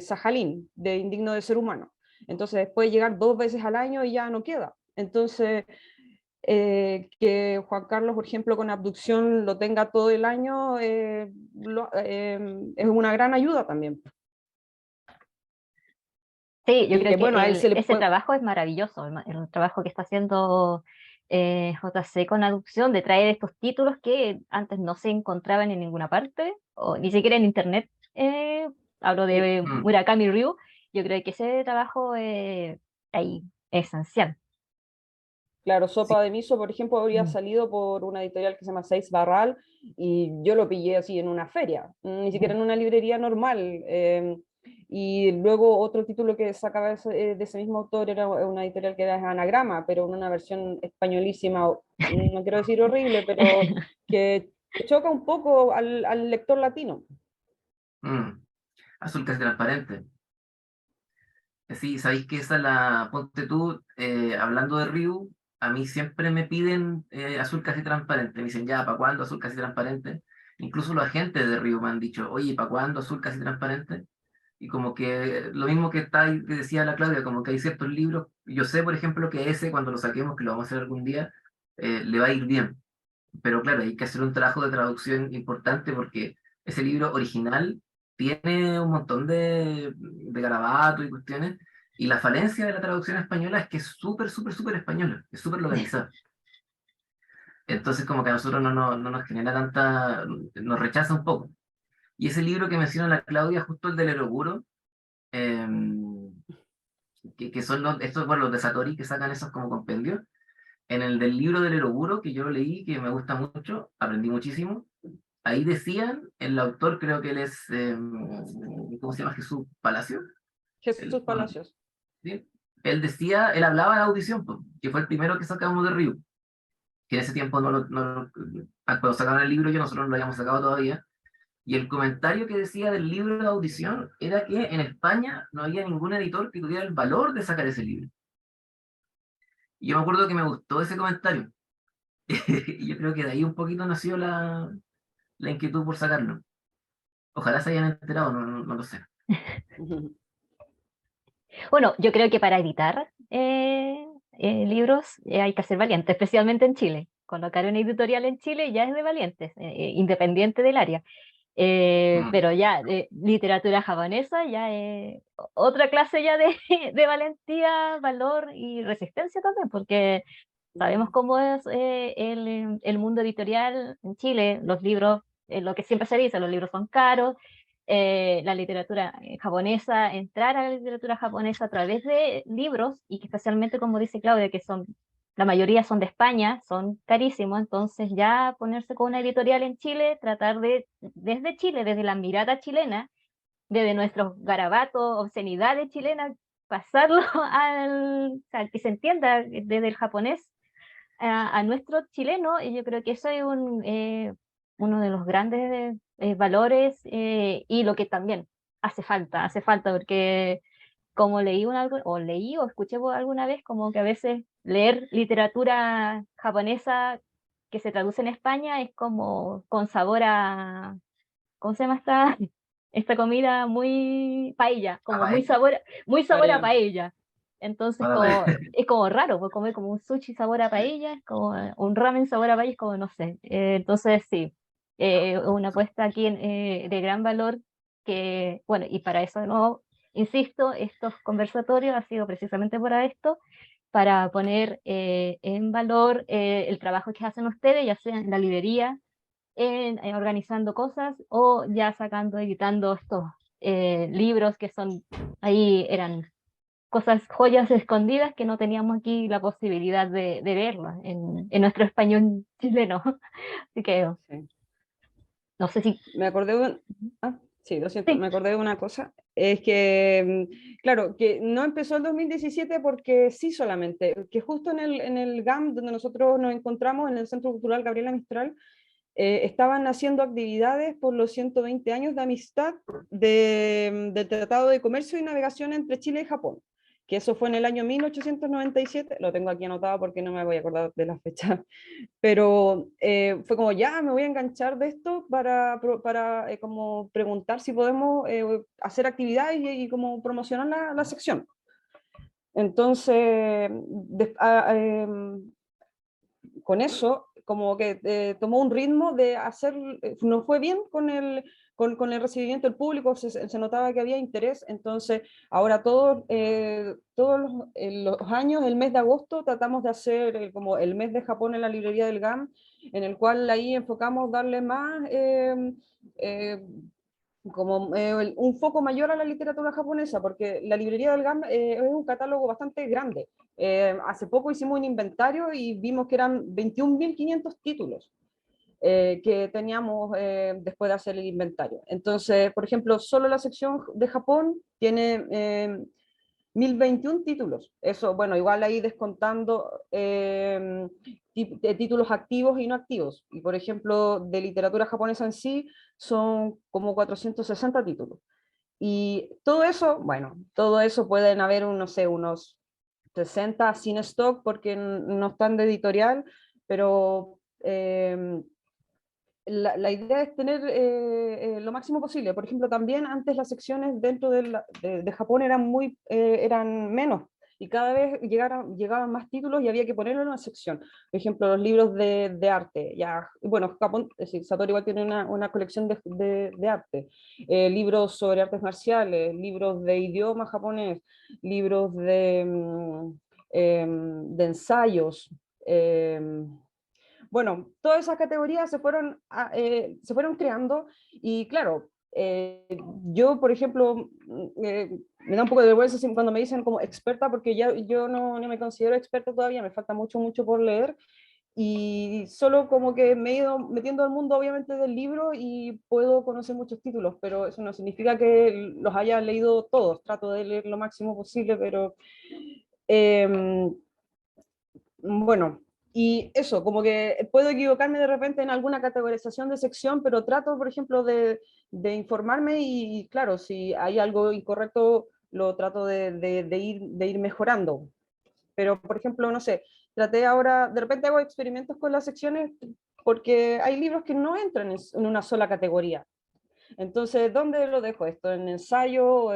Sajalín, de Indigno de Ser Humano. Entonces, puede llegar 2 veces al año y ya no queda. Entonces, que Juan Carlos, por ejemplo, con Abducción lo tenga todo el año, es una gran ayuda también. Sí, yo Y creo que que bueno, a él se le ese puede... trabajo es maravilloso, el trabajo que está haciendo JC con Aducción, de traer estos títulos que antes no se encontraban en ninguna parte, o ni siquiera en internet. Hablo de Murakami Ryu. Yo creo que ese trabajo ahí es esencial. Claro, Sí. Sopa de Miso, por ejemplo, habría Mm. salido por una editorial que se llama Seis Barral, y yo lo pillé así en una feria, ni siquiera en una librería normal. Y luego otro título que sacaba de ese mismo autor era una editorial que era Anagrama, pero en una versión españolísima, no quiero decir horrible, pero que choca un poco al lector latino. Azul casi transparente. Sí, sabéis que esa la, ponte tú, hablando de Ryu, a mí siempre me piden azul casi transparente. Me dicen, ya, ¿para cuándo azul casi transparente? Incluso los agentes de Ryu me han dicho, oye, ¿para cuándo azul casi transparente? y como que lo mismo que, que decía la Claudia, como que hay ciertos libros, yo sé por ejemplo que ese cuando lo saquemos, que lo vamos a hacer algún día, le va a ir bien, pero claro, hay que hacer un trabajo de traducción importante porque ese libro original tiene un montón de garabatos y cuestiones, y la falencia de la traducción española es que es súper, súper, súper española, es súper localizada. Entonces como que a nosotros no nos genera tanta, nos rechaza un poco. Y ese libro que menciona la Claudia, justo el del Eroguro, eh, que son estos, bueno, los de Satori que sacan esos como compendios, en el del libro del Eroguro, que yo lo leí, que me gusta mucho, aprendí muchísimo, ahí decían, el autor creo que él es, ¿cómo se llama? Jesús Palacio. Jesús Palacios. ¿Sí? Él decía, él hablaba de la audición, pues, que fue el primero que sacamos de Ryu, que en ese tiempo cuando sacaron el libro yo nosotros no lo habíamos sacado todavía, y el comentario que decía del libro de audición era que en España no había ningún editor que tuviera el valor de sacar ese libro. Y yo me acuerdo que me gustó ese comentario. Y yo creo que de ahí un poquito nació la inquietud por sacarlo. Ojalá se hayan enterado, no lo sé. Bueno, yo creo que para editar libros hay que ser valiente, especialmente en Chile. Colocar una editorial en Chile ya es de valientes, independiente del área. Pero ya, literatura japonesa ya es otra clase ya de, de valentía, valor y resistencia también, porque sabemos cómo es el mundo editorial en Chile, los libros, lo que siempre se dice, los libros son caros, la literatura japonesa, entrar a la literatura japonesa a través de libros, y que especialmente, como dice Claudia, que son, la mayoría son de España, son carísimos, entonces ya ponerse con una editorial en Chile, tratar de, desde Chile, desde la mirada chilena, desde nuestros garabatos, obscenidades chilenas, pasarlo al, o sea, que se entienda desde el japonés a nuestro chileno, y yo creo que eso es uno de los grandes valores, y lo que también hace falta, porque como leí o escuché alguna vez, como que a veces leer literatura japonesa que se traduce en España es como con sabor a, ¿cómo se llama esta comida? Muy paella, como muy sabor a Paella. paella. Entonces como, es como raro, pues comer como un sushi sabor a paella, es como un ramen sabor a paella, es como no sé. Entonces sí, una apuesta aquí de gran valor que, bueno, y para eso no, insisto, estos conversatorios ha sido precisamente para esto, para poner en valor el trabajo que hacen ustedes, ya sea en la librería, organizando cosas, o ya sacando, editando estos libros que son, ahí eran cosas, joyas escondidas que no teníamos aquí la posibilidad de verlas en nuestro español chileno. Así que Sí. no sé si... Me acordé de sí, lo siento, Sí. me acordé de una cosa. Es que, claro, que no empezó el 2017 porque sí solamente, que justo en el GAM, donde nosotros nos encontramos, en el Centro Cultural Gabriela Mistral, estaban haciendo actividades por los 120 años de amistad del Tratado de Comercio y Navegación entre Chile y Japón, que eso fue en el año 1897, lo tengo aquí anotado porque no me voy a acordar de la fecha, pero fue como ya me voy a enganchar de esto para como preguntar si podemos hacer actividades y como promocionar la sección. Entonces, con eso, como que tomó un ritmo de hacer, no fue bien con el recibimiento del público, se notaba que había interés, entonces ahora todos los años, el mes de agosto, tratamos de hacer como el mes de Japón en la librería del GAM, en el cual ahí enfocamos darle más... como un foco mayor a la literatura japonesa, porque la librería del GAM es un catálogo bastante grande. Hace poco hicimos un inventario y vimos que eran 21.500 títulos que teníamos después de hacer el inventario. Entonces, por ejemplo, solo la sección de Japón tiene 1021 títulos. Eso, bueno, igual ahí descontando títulos activos y no activos. Y por ejemplo, de literatura japonesa en sí, son como 460 títulos. Y todo eso, bueno, todo eso pueden haber, no sé, unos 60 sin stock porque no están de editorial, pero la idea es tener lo máximo posible. Por ejemplo, también antes las secciones dentro de Japón eran menos, y cada vez llegaban más títulos y había que ponerlo en una sección. Por ejemplo, los libros de arte. Ya, bueno, Japón, es decir, Satori igual tiene una colección de arte. Libros sobre artes marciales, libros de idioma japonés, libros de ensayos. Bueno, todas esas categorías se fueron creando, y claro, yo, por ejemplo, me da un poco de vergüenza cuando me dicen como experta, porque ya yo no me considero experta todavía, me falta mucho, mucho por leer, y solo como que me he ido metiendo al mundo obviamente del libro y puedo conocer muchos títulos, pero eso no significa que los haya leído todos, trato de leer lo máximo posible, pero bueno, y eso, como que puedo equivocarme de repente en alguna categorización de sección, pero trato, por ejemplo, de informarme, y claro, si hay algo incorrecto, lo trato de ir mejorando. Pero, por ejemplo, no sé, traté ahora, de repente hago experimentos con las secciones, porque hay libros que no entran en una sola categoría. Entonces, ¿dónde lo dejo esto? ¿En ensayo o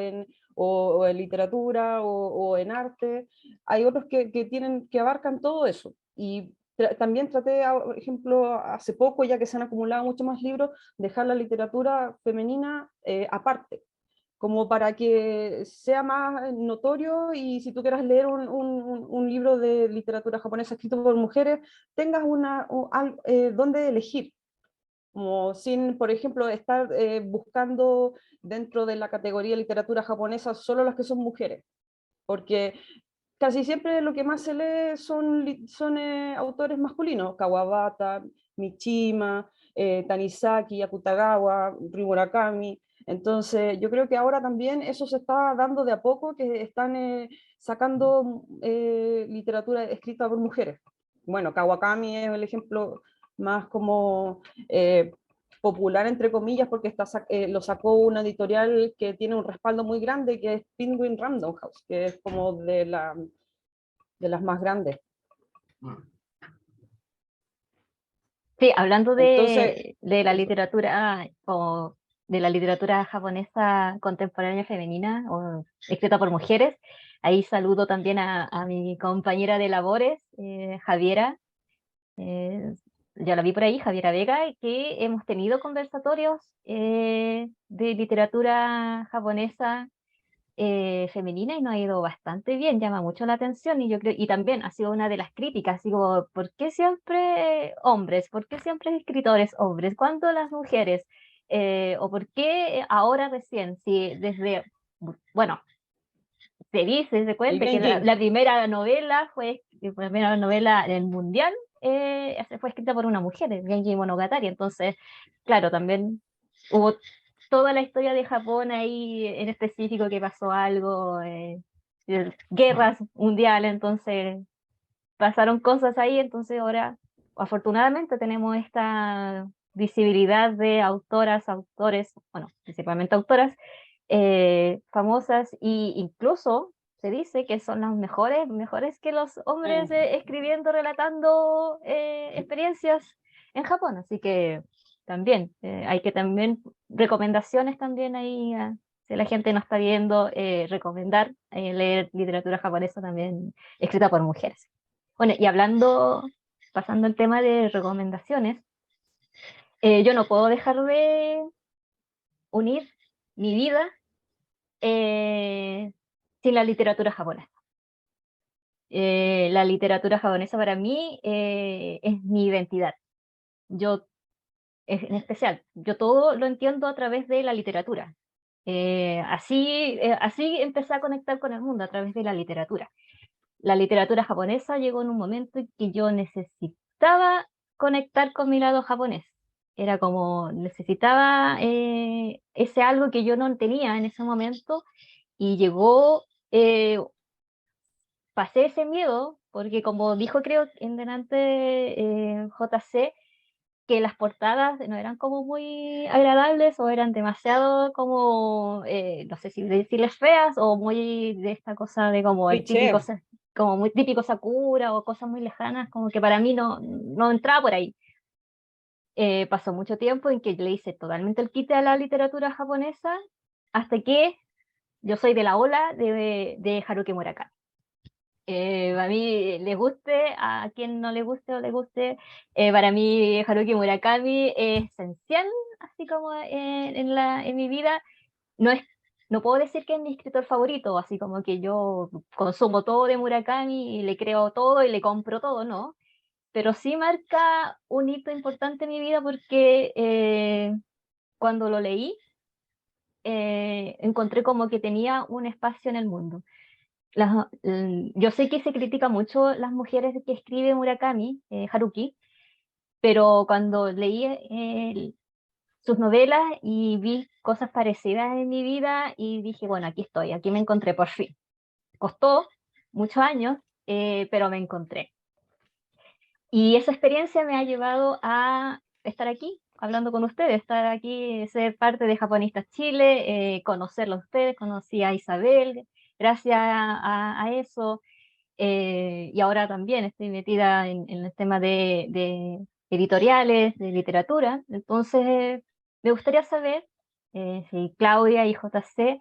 en literatura o en arte? Hay otros que abarcan todo eso. Y también traté, por ejemplo, hace poco, ya que se han acumulado muchos más libros, dejar la literatura femenina aparte, como para que sea más notorio, y si tú quieras leer un libro de literatura japonesa escrito por mujeres, tengas donde elegir, como sin, por ejemplo, estar buscando dentro de la categoría de literatura japonesa solo las que son mujeres, porque casi siempre lo que más se lee son autores masculinos: Kawabata, Mishima, Tanizaki, Akutagawa, Ryu Murakami. Entonces yo creo que ahora también eso se está dando de a poco, que están sacando literatura escrita por mujeres. Bueno, Kawakami es el ejemplo más como popular, entre comillas, porque lo sacó una editorial que tiene un respaldo muy grande, que es Penguin Random House, que es como de las más grandes. Sí, hablando Entonces, de la eso. literatura o de la literatura japonesa contemporánea femenina o escrita por mujeres, ahí saludo también a mi compañera de labores, Javiera. eh, ya la vi por ahí, Javiera Vega, y que hemos tenido conversatorios de literatura japonesa femenina, y nos ha ido bastante bien, llama mucho la atención, y yo creo, y también ha sido una de las críticas, digo, ¿por qué siempre hombres? ¿Por qué siempre escritores hombres? ¿Cuándo las mujeres? ¿O por qué ahora recién? Si desde, bueno, se El cuenta que Genji. la primera novela la primera novela del mundial, fue escrita por una mujer, Genji Monogatari. Entonces, claro, también hubo toda la historia de Japón ahí en específico, que pasó algo, guerras mundiales, entonces pasaron cosas ahí. Entonces ahora afortunadamente tenemos esta visibilidad de autoras, autores, bueno, principalmente autoras famosas, e incluso se dice que son las mejores que los hombres escribiendo, relatando experiencias en Japón. Así que también hay que también recomendaciones también ahí, si la gente no está viendo, recomendar leer literatura japonesa también escrita por mujeres. Bueno, y pasando el tema de recomendaciones, yo no puedo dejar de unir mi vida sin la literatura japonesa. La literatura japonesa para mí es mi identidad. Yo, en especial, yo todo lo entiendo a través de la literatura. Así empecé a conectar con el mundo, a través de la literatura. La literatura japonesa llegó en un momento en que yo necesitaba conectar con mi lado japonés. Era como necesitaba ese algo que yo no tenía en ese momento, y llegó, pasé ese miedo, porque como dijo creo en delante JC, que las portadas no eran como muy agradables, o eran demasiado como, no sé si decirles feas, o muy de esta cosa de como el típico, Cliché. como muy típico Sakura, o cosas muy lejanas, como que para mí no entraba por ahí. pasó mucho tiempo en que le hice totalmente el quite a la literatura japonesa, hasta que yo soy de la ola de Haruki Murakami. A mí le guste, a quien no le guste o le guste, para mí Haruki Murakami es esencial, así como en mi vida. No es, no puedo decir que es mi escritor favorito, así como que yo consumo todo de Murakami y le creo todo y le compro todo, no. Pero sí marca un hito importante en mi vida porque cuando lo leí, encontré como que tenía un espacio en el mundo. Yo sé que se critica mucho las mujeres que escribe Murakami, Haruki, pero cuando leí sus novelas y vi cosas parecidas en mi vida y dije, bueno, aquí estoy, aquí me encontré por fin. Costó muchos años, pero me encontré. Y esa experiencia me ha llevado a estar aquí, hablando con ustedes, estar aquí, ser parte de Japonistas Chile, conocerlo a ustedes, conocí a Isabel, gracias a eso, y ahora también estoy metida en el tema de editoriales, de literatura. Entonces, me gustaría saber si Claudia y JC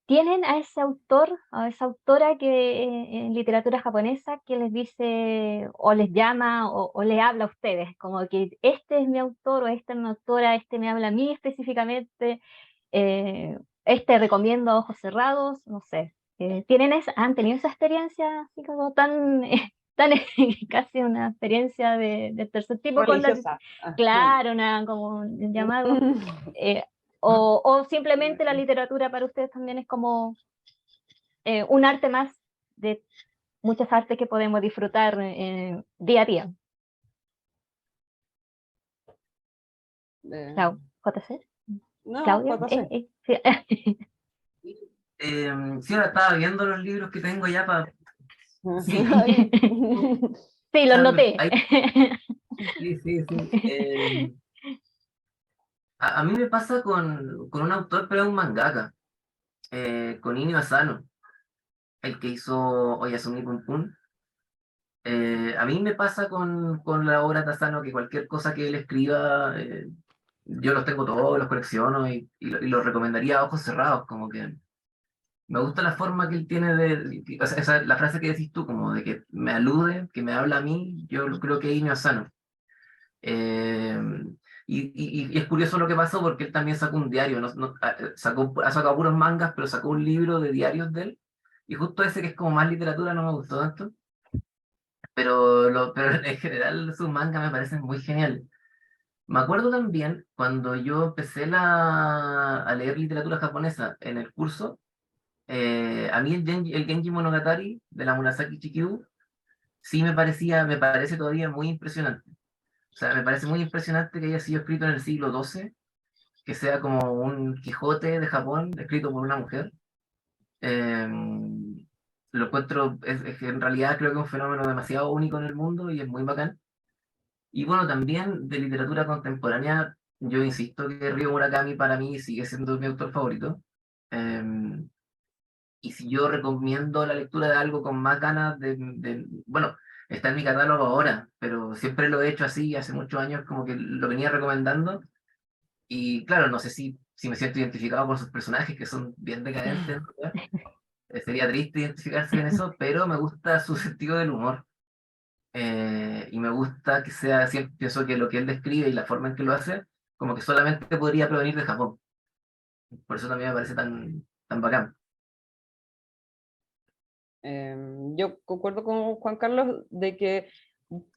tienen a ese autor, a esa autora que en literatura japonesa que les dice o les llama o les habla a ustedes, como que este es mi autor o esta es mi autora, este me habla a mí específicamente, este recomiendo a ojos cerrados, no sé. ¿Han tenido esa experiencia así como tan, tan casi una experiencia del tercer tipo con la, Religiosa. claro, como un llamado? eh, o simplemente la literatura para ustedes también es como un arte más de muchas artes que podemos disfrutar día a día. Eh, JC, no, Claudia. JC. Sí. Sí, ahora estaba viendo los libros que tengo ya para... Sí, Sí, los noté. sí, sí, sí. A mí me pasa con un autor, pero es un mangaka, con Inio Asano, el que hizo Oyasumi Pum Pum. A mí me pasa con la obra de Asano que cualquier cosa que él escriba, yo los tengo todos, los colecciono y los recomendaría a ojos cerrados, como que me gusta la forma que él tiene o sea, la frase que decís tú, como de que me alude, que me habla a mí, yo creo que es Inio Asano. Eh, y es curioso lo que pasó porque él también sacó un diario, ha sacado puros mangas, pero sacó un libro de diarios de él. Y justo ese que es como más literatura no me gustó tanto, pero en general sus mangas me parecen muy geniales. Me acuerdo también cuando yo empecé a leer literatura japonesa en el curso, a mí el Genji Monogatari de la Murasaki Shikibu sí me parece todavía muy impresionante. O sea, me parece muy impresionante que haya sido escrito en el siglo XII, que sea como un Quijote de Japón, escrito por una mujer. Eh, lo encuentro, es que en realidad creo que es un fenómeno demasiado único en el mundo y es muy bacán. Y bueno, también de literatura contemporánea, yo insisto que Ryo Murakami para mí sigue siendo mi autor favorito. Eh, y si yo recomiendo la lectura de algo con más ganas bueno, está en mi catálogo ahora, pero siempre lo he hecho así, hace muchos años como que lo venía recomendando. Y claro, no sé si me siento identificado con sus personajes, que son bien decadentes, ¿no? Sería triste identificarse en eso, pero me gusta su sentido del humor. Y me gusta que sea, siempre pienso que lo que él describe y la forma en que lo hace, como que solamente podría provenir de Japón. Por eso también me parece tan bacán. Yo concuerdo con Juan Carlos de que,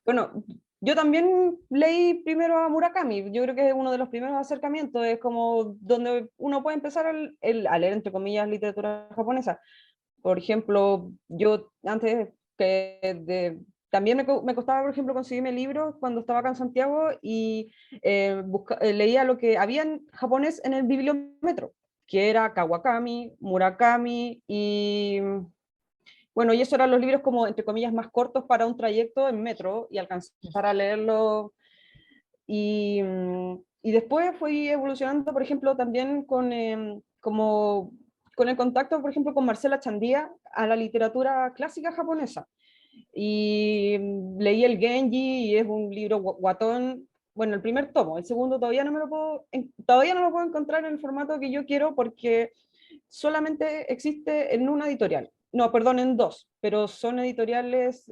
bueno, yo también leí primero a Murakami, yo creo que es uno de los primeros acercamientos, es como donde uno puede empezar a leer, entre comillas, literatura japonesa. Por ejemplo, yo antes también me costaba, por ejemplo, conseguirme libros cuando estaba acá en Santiago y leía lo que había en japonés en el bibliómetro, que era Kawakami, Murakami y bueno, y esos eran los libros como, entre comillas, más cortos para un trayecto en metro y alcanzar a leerlo. Y después fui evolucionando, por ejemplo, también como, con el contacto, por ejemplo, con Marcela Chandía a la literatura clásica japonesa. Y leí el Genji y es un libro guatón. Bueno, el primer tomo, el segundo todavía no me lo puedo, todavía no lo puedo encontrar en el formato que yo quiero porque solamente existe en una editorial. No, perdón, en dos, pero son editoriales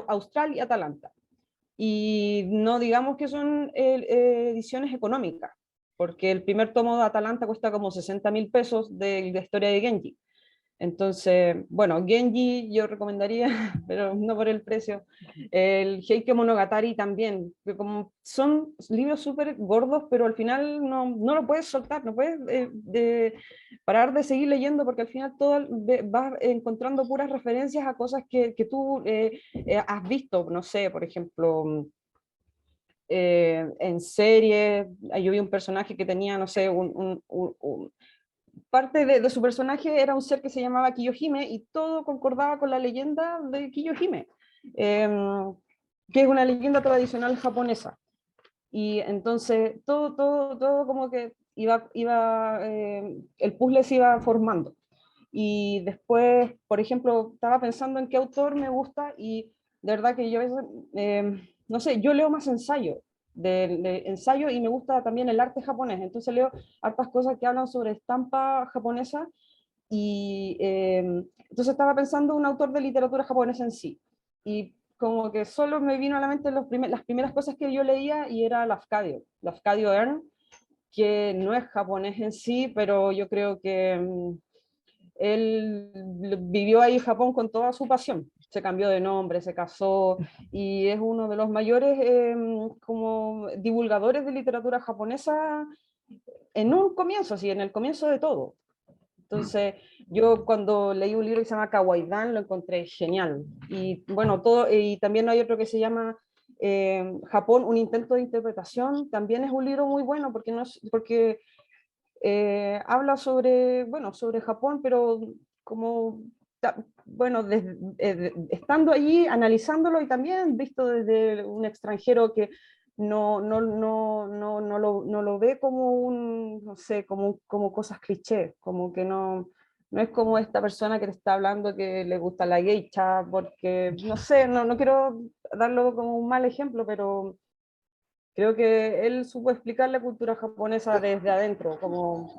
Austral y Atalanta. Y no digamos que son ediciones económicas, porque el primer tomo de Atalanta cuesta como 60.000 pesos de la historia de Genji. Entonces, bueno, Genji yo recomendaría, pero no por el precio. El Heike Monogatari también, que como son libros súper gordos, pero al final no lo puedes soltar, no puedes parar de seguir leyendo, porque al final todo vas encontrando puras referencias a cosas que tú has visto, no sé, por ejemplo, en series, yo vi un personaje que tenía, no sé, parte de su personaje era un ser que se llamaba Kiyohime y todo concordaba con la leyenda de Kiyohime, que es una leyenda tradicional japonesa. Y entonces todo como que el puzzle se iba formando. Y después, por ejemplo, estaba pensando en qué autor me gusta y de verdad que yo a veces, no sé, yo leo más ensayo, de ensayo y me gusta también el arte japonés, entonces leo hartas cosas que hablan sobre estampa japonesa y entonces estaba pensando un autor de literatura japonesa en sí. Y como que solo me vino a la mente las primeras cosas que yo leía y era Lafcadio Hearn, que no es japonés en sí, pero yo creo que él vivió ahí en Japón con toda su pasión. Se cambió de nombre, se casó y es uno de los mayores como divulgadores de literatura japonesa en un comienzo, así, en el comienzo de todo. Entonces, yo cuando leí un libro que se llama Kawaii-dan lo encontré genial. Y bueno, y también hay otro que se llama Japón, un intento de interpretación. También es un libro muy bueno porque, porque habla sobre, bueno, sobre Japón, pero como, bueno, estando allí, analizándolo y también visto desde un extranjero que no lo ve como un, no sé, como cosas clichés, como que no es como esta persona que te está hablando que le gusta la geisha, porque, no sé, no quiero darlo como un mal ejemplo, pero creo que él supo explicar la cultura japonesa desde adentro, como...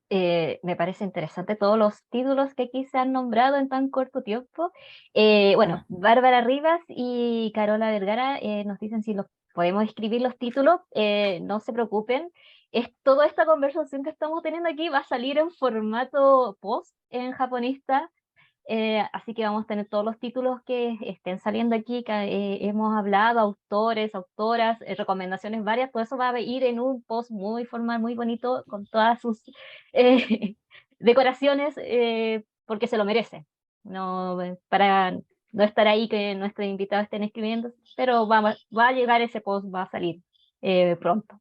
Me parece interesante todos los títulos que aquí se han nombrado en tan corto tiempo. Bueno, Bárbara Rivas y Carola Vergara nos dicen si los podemos escribir los títulos. No se preocupen. Toda esta conversación que estamos teniendo aquí va a salir en formato post en Japonista. Así que vamos a tener todos los títulos que estén saliendo aquí, que hemos hablado, autores, autoras, recomendaciones varias, todo eso va a ir en un post muy formal, muy bonito, con todas sus decoraciones, porque se lo merece. No, para no estar ahí que nuestros invitados estén escribiendo, pero va a llegar ese post, va a salir pronto.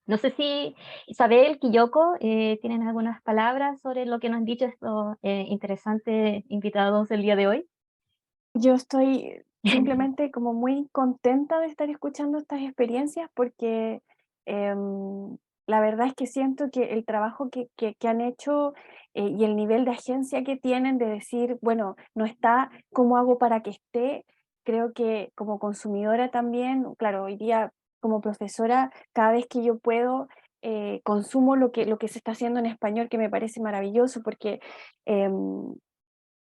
No sé si Isabel, Quilloko, tienen algunas palabras sobre lo que nos han dicho estos interesantes invitados el día de hoy. Yo estoy simplemente como muy contenta de estar escuchando estas experiencias porque la verdad es que siento que el trabajo que han hecho y el nivel de agencia que tienen de decir, bueno, no está, ¿cómo hago para que esté? Creo que como consumidora también, claro, hoy día como profesora, cada vez que yo puedo, consumo lo que se está haciendo en español, que me parece maravilloso porque...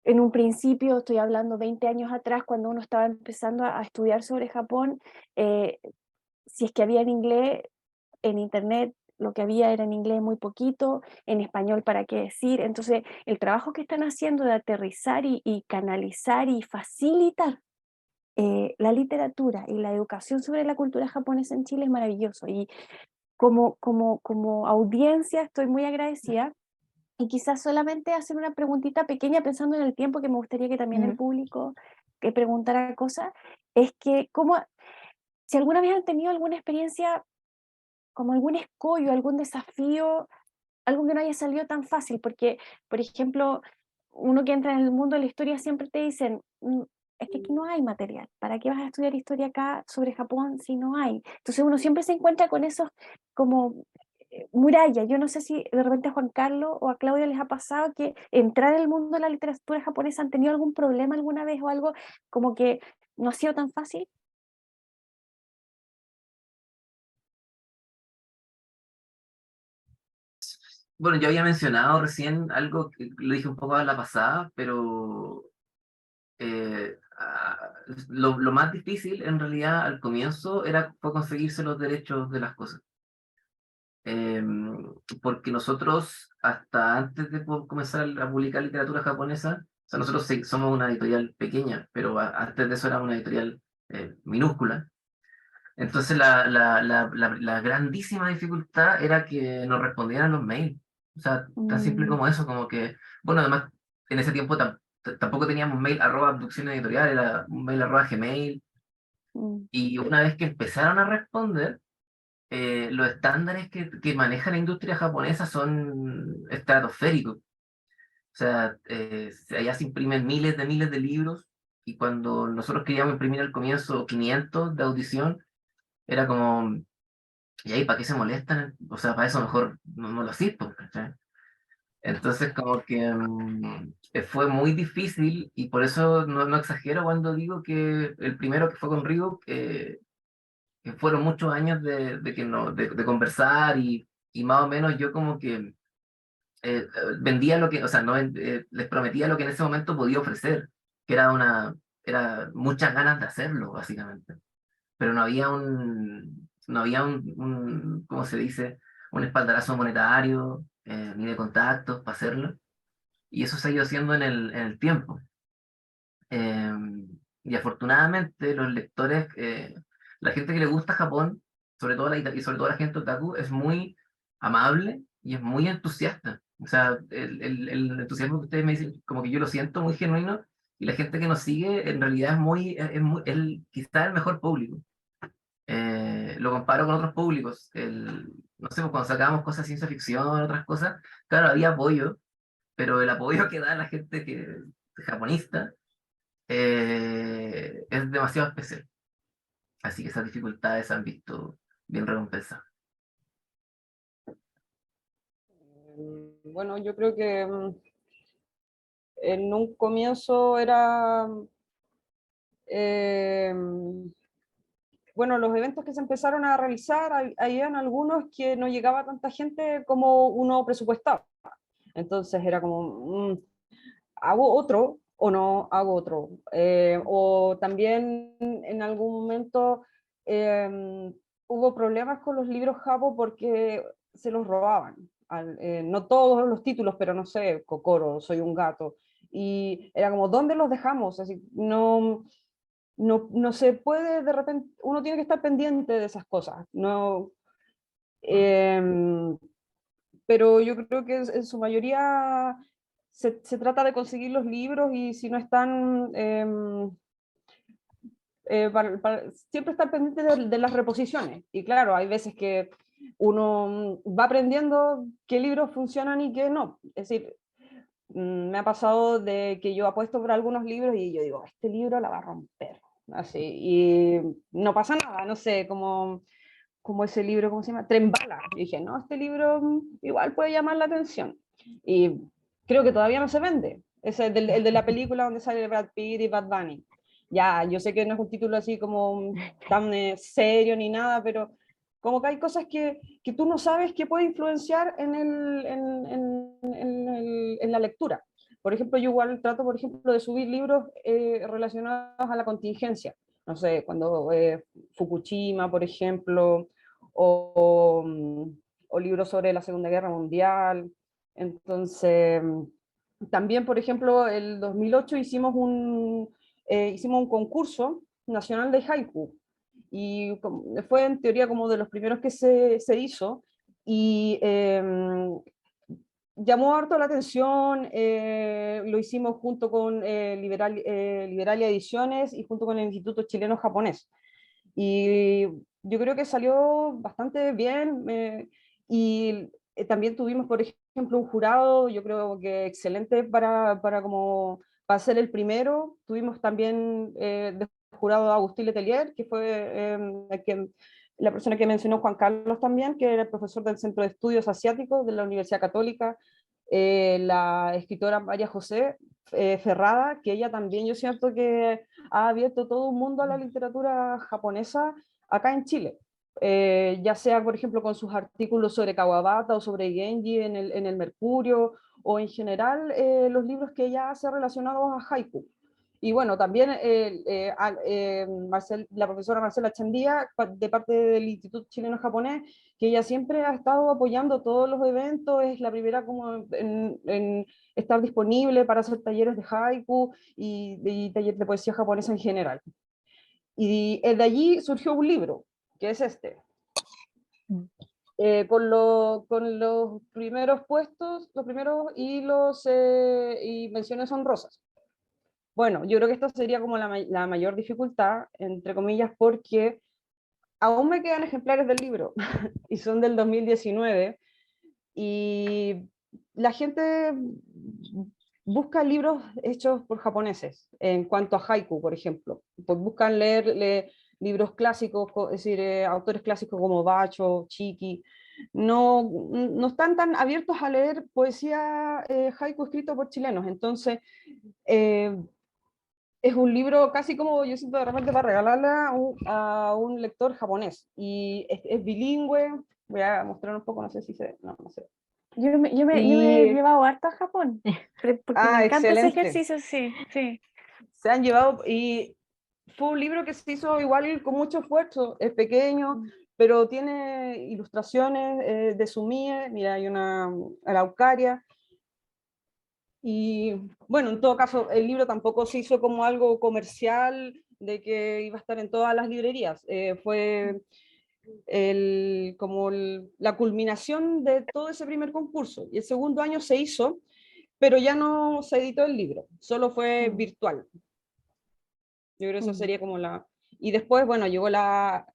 en un principio, estoy hablando 20 años atrás, cuando uno estaba empezando a estudiar sobre Japón, si es que había en inglés, en internet lo que había era en inglés muy poquito, en español para qué decir. Entonces, el trabajo que están haciendo de aterrizar y canalizar y facilitar la literatura y la educación sobre la cultura japonesa en Chile es maravilloso. Y como audiencia estoy muy agradecida. Y quizás solamente hacer una preguntita pequeña pensando en el tiempo, que me gustaría que también el público que preguntara cosas, es que si alguna vez han tenido alguna experiencia, como algún escollo, algún desafío, algo que no haya salido tan fácil, porque, por ejemplo, uno que entra en el mundo de la historia siempre te dicen, es que aquí no hay material, ¿para qué vas a estudiar historia acá sobre Japón si no hay? Entonces uno siempre se encuentra con esos como muralla. Yo no sé si de repente a Juan Carlos o a Claudia les ha pasado que entrar en el mundo de la literatura japonesa, ¿han tenido algún problema alguna vez o algo como que no ha sido tan fácil? Bueno, yo había mencionado recién algo que lo dije un poco a la pasada, pero lo más difícil en realidad al comienzo fue conseguirse los derechos de las cosas. Porque nosotros, hasta antes de comenzar a publicar literatura japonesa, o sea, nosotros somos una editorial pequeña, pero antes de eso era una editorial minúscula. Entonces la grandísima dificultad era que nos respondieran los mails. O sea, tan simple Mm, como eso, como que, bueno, además, en ese tiempo tampoco teníamos mail arroba abducción editorial, era un mail arroba Gmail, mm, y una vez que empezaron a responder, los estándares que maneja la industria japonesa son estratosféricos. O sea, allá se imprimen miles de libros, y cuando nosotros queríamos imprimir al comienzo 500 de audición, era como, ¿y ahí para qué se molestan? O sea, para eso mejor no lo asisto, ¿cachai? Entonces, como que fue muy difícil, y por eso no exagero cuando digo que el primero que fue con Rigo, que fueron muchos años de que no, de conversar, y más o menos yo como que vendía lo que, o sea, no, les prometía lo que en ese momento podía ofrecer, que era muchas ganas de hacerlo, básicamente. Pero no había un, ¿cómo se dice? Un espaldarazo monetario, ni de contactos para hacerlo. Y eso se ha ido haciendo en el tiempo. Eh, y afortunadamente los lectores, la gente que le gusta Japón, y sobre todo la gente otaku, es muy amable y es muy entusiasta. O sea, el entusiasmo que ustedes me dicen, como que yo lo siento muy genuino, y la gente que nos sigue en realidad quizá el mejor público. Lo comparo con otros públicos. No sé, pues cuando sacábamos cosas de ciencia ficción, otras cosas, claro, había apoyo, pero el apoyo que da la gente japonista es demasiado especial. Así que esas dificultades se han visto bien recompensadas. Bueno, yo creo que en un comienzo era, eh, bueno, los eventos que se empezaron a realizar, habían algunos que no llegaba tanta gente como uno presupuestaba. Entonces era como, ¿hago otro o no hago otro? O también en algún momento hubo problemas con los libros japo porque se los robaban. No todos los títulos, pero no sé, Kokoro, Soy un gato. Y era como, ¿dónde los dejamos? Así, no se puede, de repente, uno tiene que estar pendiente de esas cosas. No, em, pero yo creo que en su mayoría se trata de conseguir los libros, y si no están, siempre estar pendiente de las reposiciones. Y claro, hay veces que uno va aprendiendo qué libros funcionan y qué no. Es decir, me ha pasado de que yo apuesto por algunos libros y yo digo, este libro la va a romper. Así, y no pasa nada, no sé, como ese libro, ¿cómo se llama? Tren Bala. Y dije, no, este libro igual puede llamar la atención. Y creo que todavía no se vende. Es el de la película donde sale Brad Pitt y Bad Bunny. Ya, yo sé que no es un título así como tan serio ni nada, pero como que hay cosas que tú no sabes que puede influenciar en la lectura. Por ejemplo, yo igual trato, por ejemplo, de subir libros relacionados a la contingencia. No sé, cuando Fukushima, por ejemplo, o libros sobre la Segunda Guerra Mundial. Entonces, también, por ejemplo, el 2008 hicimos un concurso nacional de haiku, y fue en teoría como de los primeros que se hizo, y llamó harto la atención. Lo hicimos junto con Liberalia Ediciones y junto con el Instituto Chileno Japonés. Y yo creo que salió bastante bien. Y también tuvimos, por ejemplo, un jurado, yo creo que excelente para ser el primero. Tuvimos también de jurado a Agustín Letelier, que fue la persona que mencionó Juan Carlos también, que era el profesor del Centro de Estudios Asiáticos de la Universidad Católica, la escritora María José Ferrada, que ella también yo siento que ha abierto todo un mundo a la literatura japonesa acá en Chile. Ya sea, por ejemplo, con sus artículos sobre Kawabata o sobre Genji en el Mercurio, o en general los libros que ella hace relacionados a haiku. Y bueno, también la profesora Marcela Chandía, de parte del Instituto Chileno Japonés, que ella siempre ha estado apoyando todos los eventos, es la primera como en estar disponible para hacer talleres de haiku y talleres de poesía japonesa en general. Y de allí surgió un libro, que es este. Con los primeros puestos, los primeros y menciones honrosas. Bueno, yo creo que esta sería como la mayor dificultad, entre comillas, porque aún me quedan ejemplares del libro y son del 2019 y la gente busca libros hechos por japoneses en cuanto a haiku, por ejemplo. Pues buscan leer libros clásicos, es decir, autores clásicos como Bacho, Chiki. No están tan abiertos a leer poesía haiku escrito por chilenos. Entonces, es un libro casi como yo siento de repente para regalarla a un lector japonés. Y es bilingüe. Voy a mostrar un poco, no sé si se... No, no sé. Yo me he llevado harto a Japón, porque me encanta ese excelente. ejercicio, sí, sí. Se han llevado, y fue un libro que se hizo igual con mucho esfuerzo, es pequeño, pero tiene ilustraciones de Sumie, mira, hay una araucaria, y bueno, en todo caso, el libro tampoco se hizo como algo comercial, de que iba a estar en todas las librerías, fue la culminación de todo ese primer concurso, y el segundo año se hizo, pero ya no se editó el libro, solo fue virtual. Yo creo que eso sería como la... Y después, bueno, llegó la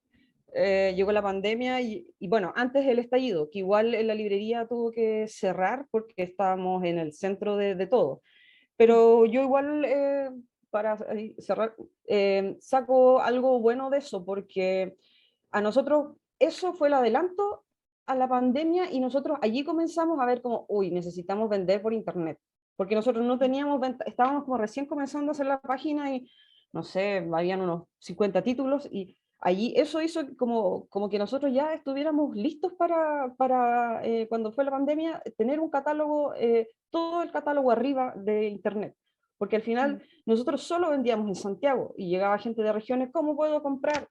pandemia y bueno, antes el estallido, que igual en la librería tuvo que cerrar porque estábamos en el centro de todo. Pero yo igual, para cerrar, saco algo bueno de eso, porque a nosotros eso fue el adelanto a la pandemia y nosotros allí comenzamos a ver como, uy, necesitamos vender por internet, porque nosotros no teníamos venta, estábamos como recién comenzando a hacer la página y no sé, habían unos 50 títulos y allí eso hizo como que nosotros ya estuviéramos listos para cuando fue la pandemia, tener un catálogo, todo el catálogo arriba de internet. Porque al final nosotros solo vendíamos en Santiago y llegaba gente de regiones, ¿cómo puedo comprar?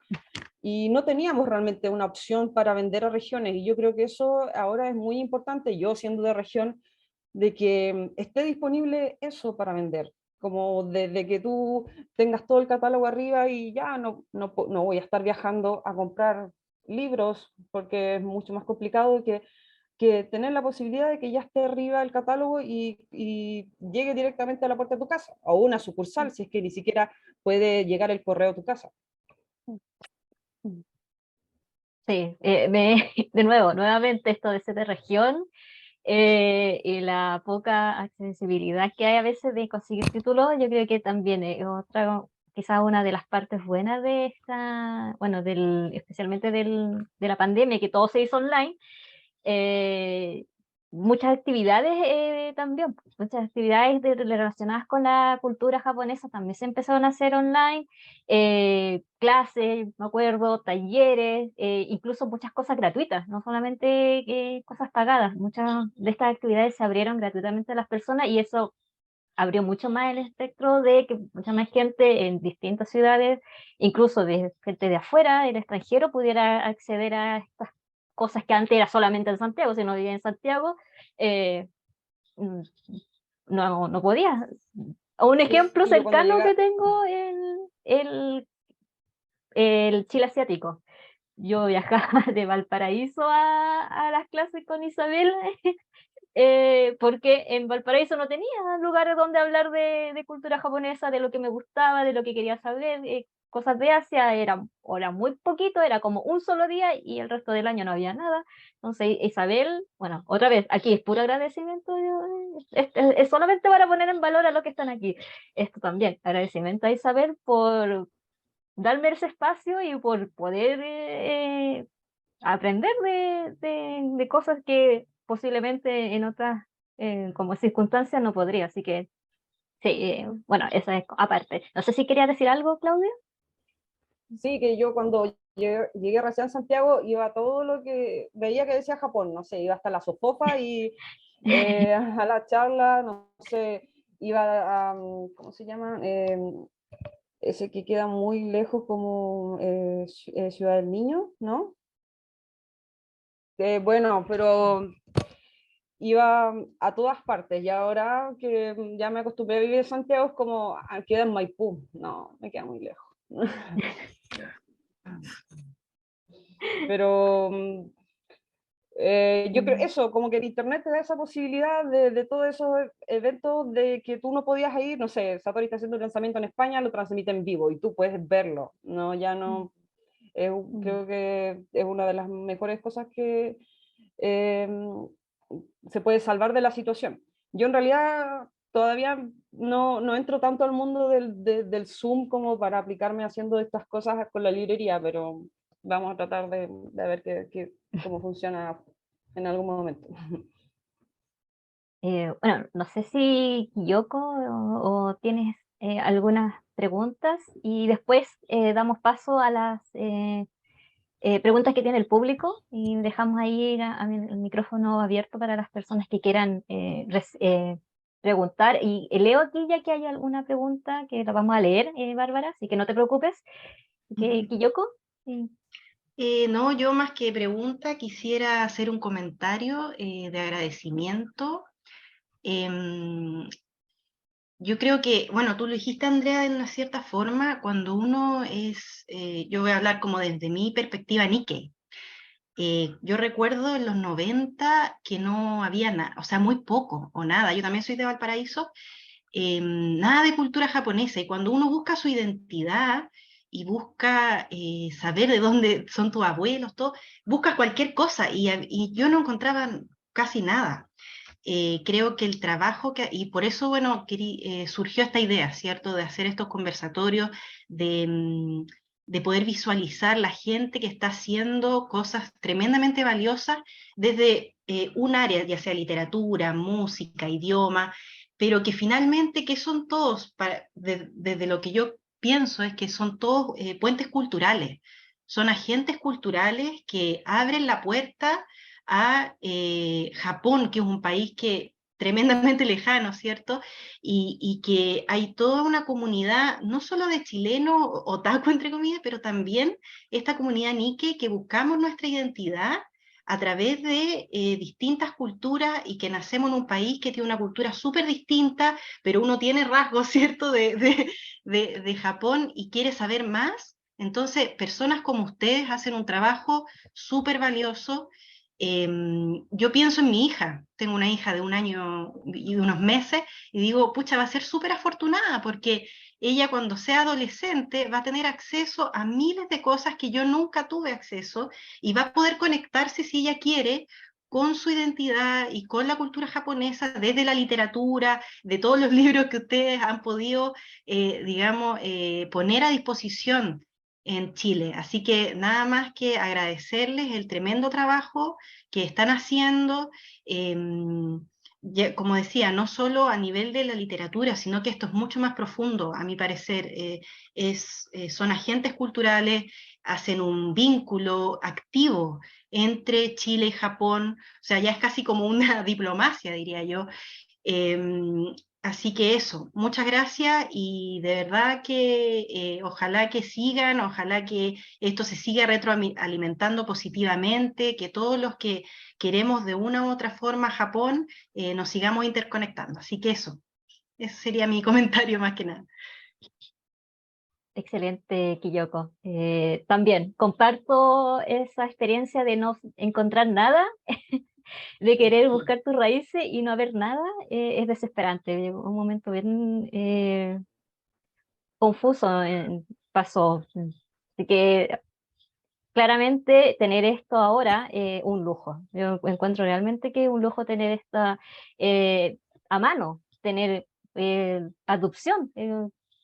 Y no teníamos realmente una opción para vender a regiones. Y yo creo que eso ahora es muy importante, yo siendo de región, de que esté disponible eso para vender. Como desde que tú tengas todo el catálogo arriba y ya no voy a estar viajando a comprar libros porque es mucho más complicado que tener la posibilidad de que ya esté arriba el catálogo y llegue directamente a la puerta de tu casa o una sucursal si es que ni siquiera puede llegar el correo a tu casa. Sí, de nuevo, nuevamente esto de ser de región y la poca accesibilidad que hay a veces de conseguir títulos, yo creo que también es otra, quizás una de las partes buenas de esta, bueno, especialmente de la pandemia, que todo se hizo online. eh, Muchas actividades también, muchas actividades relacionadas con la cultura japonesa también se empezaron a hacer online, clases, me acuerdo, talleres, incluso muchas cosas gratuitas, no solamente cosas pagadas, muchas de estas actividades se abrieron gratuitamente a las personas y eso abrió mucho más el espectro de que mucha más gente en distintas ciudades, incluso de gente de afuera, del extranjero, pudiera acceder a estas cosas que antes era solamente en Santiago, si no vivía en Santiago, eh, mm, no podía. Un ejemplo Y yo cuando cercano que llega, tengo es el Chile asiático. Yo viajaba de Valparaíso a las clases con Isabel porque en Valparaíso no tenía lugares donde hablar de cultura japonesa, de lo que me gustaba, de lo que quería saber, cosas de Asia, era muy poquito, era como un solo día y el resto del año no había nada. Entonces Isabel, bueno, otra vez, aquí es puro agradecimiento, es solamente para poner en valor a los que están aquí. Esto también, agradecimiento a Isabel por darme ese espacio y por poder aprender de cosas que posiblemente en otras como circunstancias no podría. Así que, sí, bueno, eso es aparte. No sé si quería decir algo, Claudia. Sí, que yo cuando llegué recién a Santiago iba a todo lo que veía que decía Japón, no sé, iba hasta la Sofofa y a la charla, no sé, iba a, ¿cómo se llama? Ese que queda muy lejos como Ciudad del Niño, ¿no? Bueno, pero iba a todas partes y ahora que ya me acostumbré a vivir en Santiago es como, queda en Maipú, no, me queda muy lejos. Pero yo creo eso, como que el internet te da esa posibilidad de todos esos eventos de que tú no podías ir, no sé, Satori está haciendo un lanzamiento en España, lo transmite en vivo y tú puedes verlo, ¿no? Ya no, creo que es una de las mejores cosas que se puede salvar de la situación. Yo en realidad todavía no entro tanto al mundo del Zoom como para aplicarme haciendo estas cosas con la librería, pero vamos a tratar de ver cómo funciona en algún momento. Bueno, no sé si Yoko o tienes algunas preguntas y después damos paso a las preguntas que tiene el público y dejamos ahí el micrófono abierto para las personas que quieran preguntar. Y leo aquí ya que hay alguna pregunta que la vamos a leer, Bárbara, así que no te preocupes. Yoko. No, yo más que pregunta quisiera hacer un comentario de agradecimiento. Yo creo que, bueno, tú lo dijiste, Andrea, de una cierta forma, cuando uno es, yo voy a hablar como desde mi perspectiva Nikkei. Yo recuerdo en los 90 que no había nada, o sea, muy poco o nada. Yo también soy de Valparaíso, nada de cultura japonesa. Y cuando uno busca su identidad y busca saber de dónde son tus abuelos, todo, buscas cualquier cosa y yo no encontraba casi nada. Creo que el trabajo y por eso, bueno, surgió esta idea, ¿cierto? De hacer estos conversatorios, de poder visualizar la gente que está haciendo cosas tremendamente valiosas desde un área, ya sea literatura, música, idioma, pero que finalmente, que son todos, desde lo que yo pienso, es que son todos puentes culturales, son agentes culturales que abren la puerta a Japón, que es un país que tremendamente lejano, ¿cierto? Y que hay toda una comunidad, no solo de chilenos, otaku entre comillas, pero también esta comunidad Nikkei que buscamos nuestra identidad a través de distintas culturas y que nacemos en un país que tiene una cultura súper distinta, pero uno tiene rasgos, ¿cierto?, de Japón y quiere saber más. Entonces, personas como ustedes hacen un trabajo súper valioso. Yo pienso en mi hija, tengo una hija de 1 año y unos meses, y digo, pucha, va a ser súper afortunada porque ella cuando sea adolescente va a tener acceso a miles de cosas que yo nunca tuve acceso y va a poder conectarse si ella quiere con su identidad y con la cultura japonesa desde la literatura, de todos los libros que ustedes han podido, digamos, poner a disposición en Chile. Así que nada más que agradecerles el tremendo trabajo que están haciendo, como decía, no solo a nivel de la literatura, sino que esto es mucho más profundo, a mi parecer. Son agentes culturales, hacen un vínculo activo entre Chile y Japón, o sea, ya es casi como una diplomacia, diría yo. Así que eso, muchas gracias y de verdad que ojalá que sigan, ojalá que esto se siga retroalimentando positivamente, que todos los que queremos de una u otra forma Japón nos sigamos interconectando. Así que eso, ese sería mi comentario más que nada. Excelente, Kiyoko. También comparto esa experiencia de no encontrar nada, de querer buscar tus raíces y no haber nada, es desesperante. Llegó un momento bien confuso, pasó. Así que claramente tener esto ahora es un lujo. Yo encuentro realmente que es un lujo tener esta a mano, tener adopción.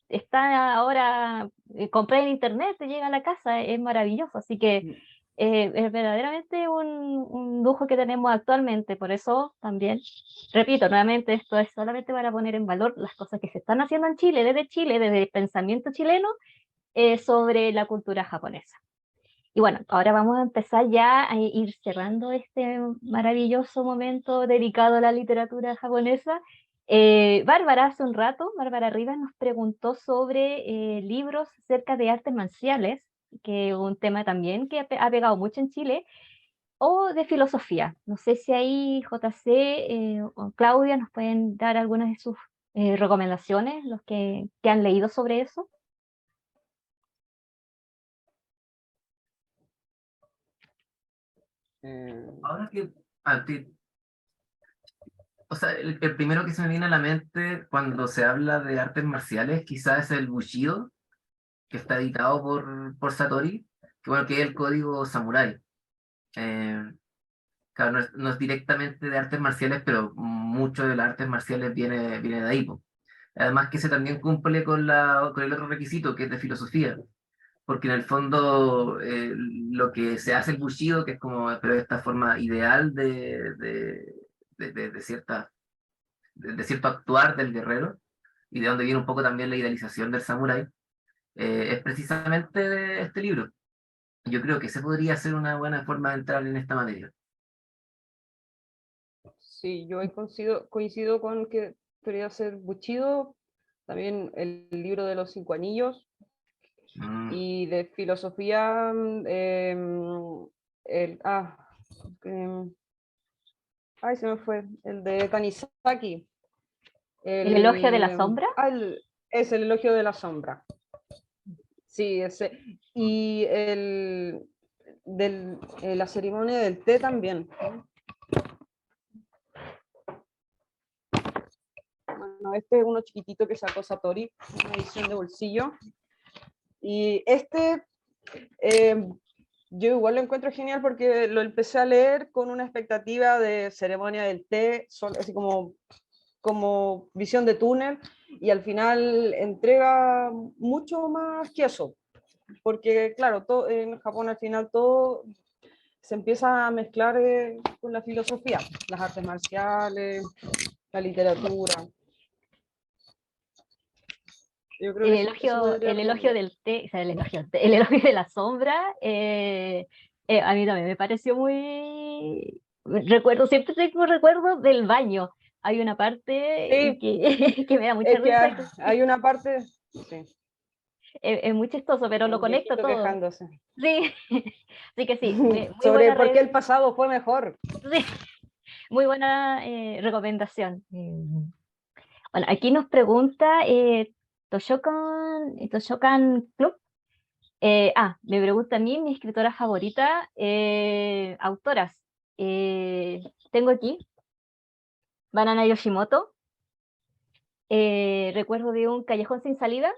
está ahora, compré en internet, te llega a la casa, es maravilloso, así que es verdaderamente un lujo que tenemos actualmente, por eso también, repito, nuevamente, esto es solamente para poner en valor las cosas que se están haciendo en Chile, desde el pensamiento chileno, sobre la cultura japonesa. Y bueno, ahora vamos a empezar ya a ir cerrando este maravilloso momento dedicado a la literatura japonesa. Bárbara, hace un rato, Bárbara Rivas nos preguntó sobre libros acerca de artes marciales, que es un tema también que ha pegado mucho en Chile, o de filosofía. No sé si ahí JC o Claudia nos pueden dar algunas de sus recomendaciones, los que han leído sobre eso. Ahora que a ti, o sea, el primero que se me viene a la mente cuando se habla de artes marciales quizás es el Bushido, que está editado por Satori, que bueno, que es el código samurái. Eh, claro, no es directamente de artes marciales, pero mucho de las artes marciales viene de ahí, po. Además que se también cumple con el otro requisito, que es de filosofía, porque en el fondo lo que se hace el Bushido, que es como pero esta forma ideal de cierta, de cierto actuar del guerrero, y de donde viene un poco también la idealización del samurái, es precisamente este libro. Yo creo que ese podría ser una buena forma de entrar en esta materia. Sí, yo ahí coincido con que debería ser Bushido, también el libro de los 5 anillos, Mm. y de filosofía, el, ay, se me fue, el de Tanizaki. ¿El elogio de la sombra? Es el elogio de la sombra. Sí, ese. Y la ceremonia del té también. Bueno, este es uno chiquitito que sacó Satori, una edición de bolsillo. Y yo igual lo encuentro genial porque lo empecé a leer con una expectativa de ceremonia del té, así como visión de túnel, y al final entrega mucho más que eso. Porque claro, en Japón al final todo se empieza a mezclar con la filosofía, las artes marciales, la literatura. Yo creo El que eso podría el elogio del té, o sea, el elogio de la sombra, a mí también me pareció muy... Recuerdo, siempre tengo recuerdos del baño. Hay una parte sí, que me da mucha es que risa, hay una parte, sí, es muy chistoso, pero lo un conecto viejito todo. quejándose Sí, así que sí, muy sobre buena, por qué el pasado fue mejor. sí, muy buena recomendación. Bueno, aquí nos pregunta Toshokan Club. Me pregunta a mí, mi escritora favorita, autoras. Tengo aquí Banana Yoshimoto, Recuerdo de un callejón sin salida.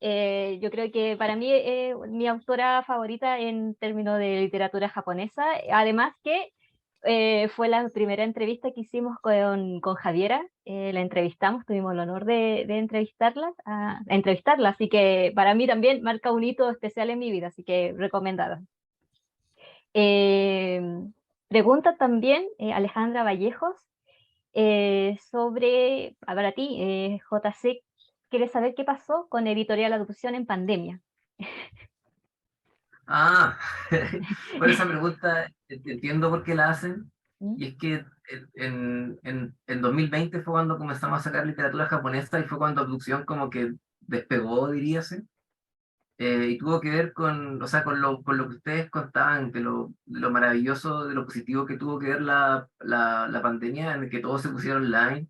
Yo creo que para mí es mi autora favorita en términos de literatura japonesa. Además que fue la primera entrevista que hicimos con Javiera. La entrevistamos, tuvimos el honor de entrevistarla, así que para mí también marca un hito especial en mi vida, así que recomendada. Eh, Pregunta también Alejandra Vallejos para ti, JC, ¿quieres saber qué pasó con Editorial Adopción en pandemia? Ah, por esa pregunta entiendo por qué la hacen, ¿Mm? y es que en 2020 fue cuando comenzamos a sacar literatura japonesa y fue cuando Abducción como que despegó, diríase, y tuvo que ver con, o sea, con lo que ustedes contaban, de lo maravilloso, de lo positivo que tuvo que ver la pandemia en el que todo se pusieron online.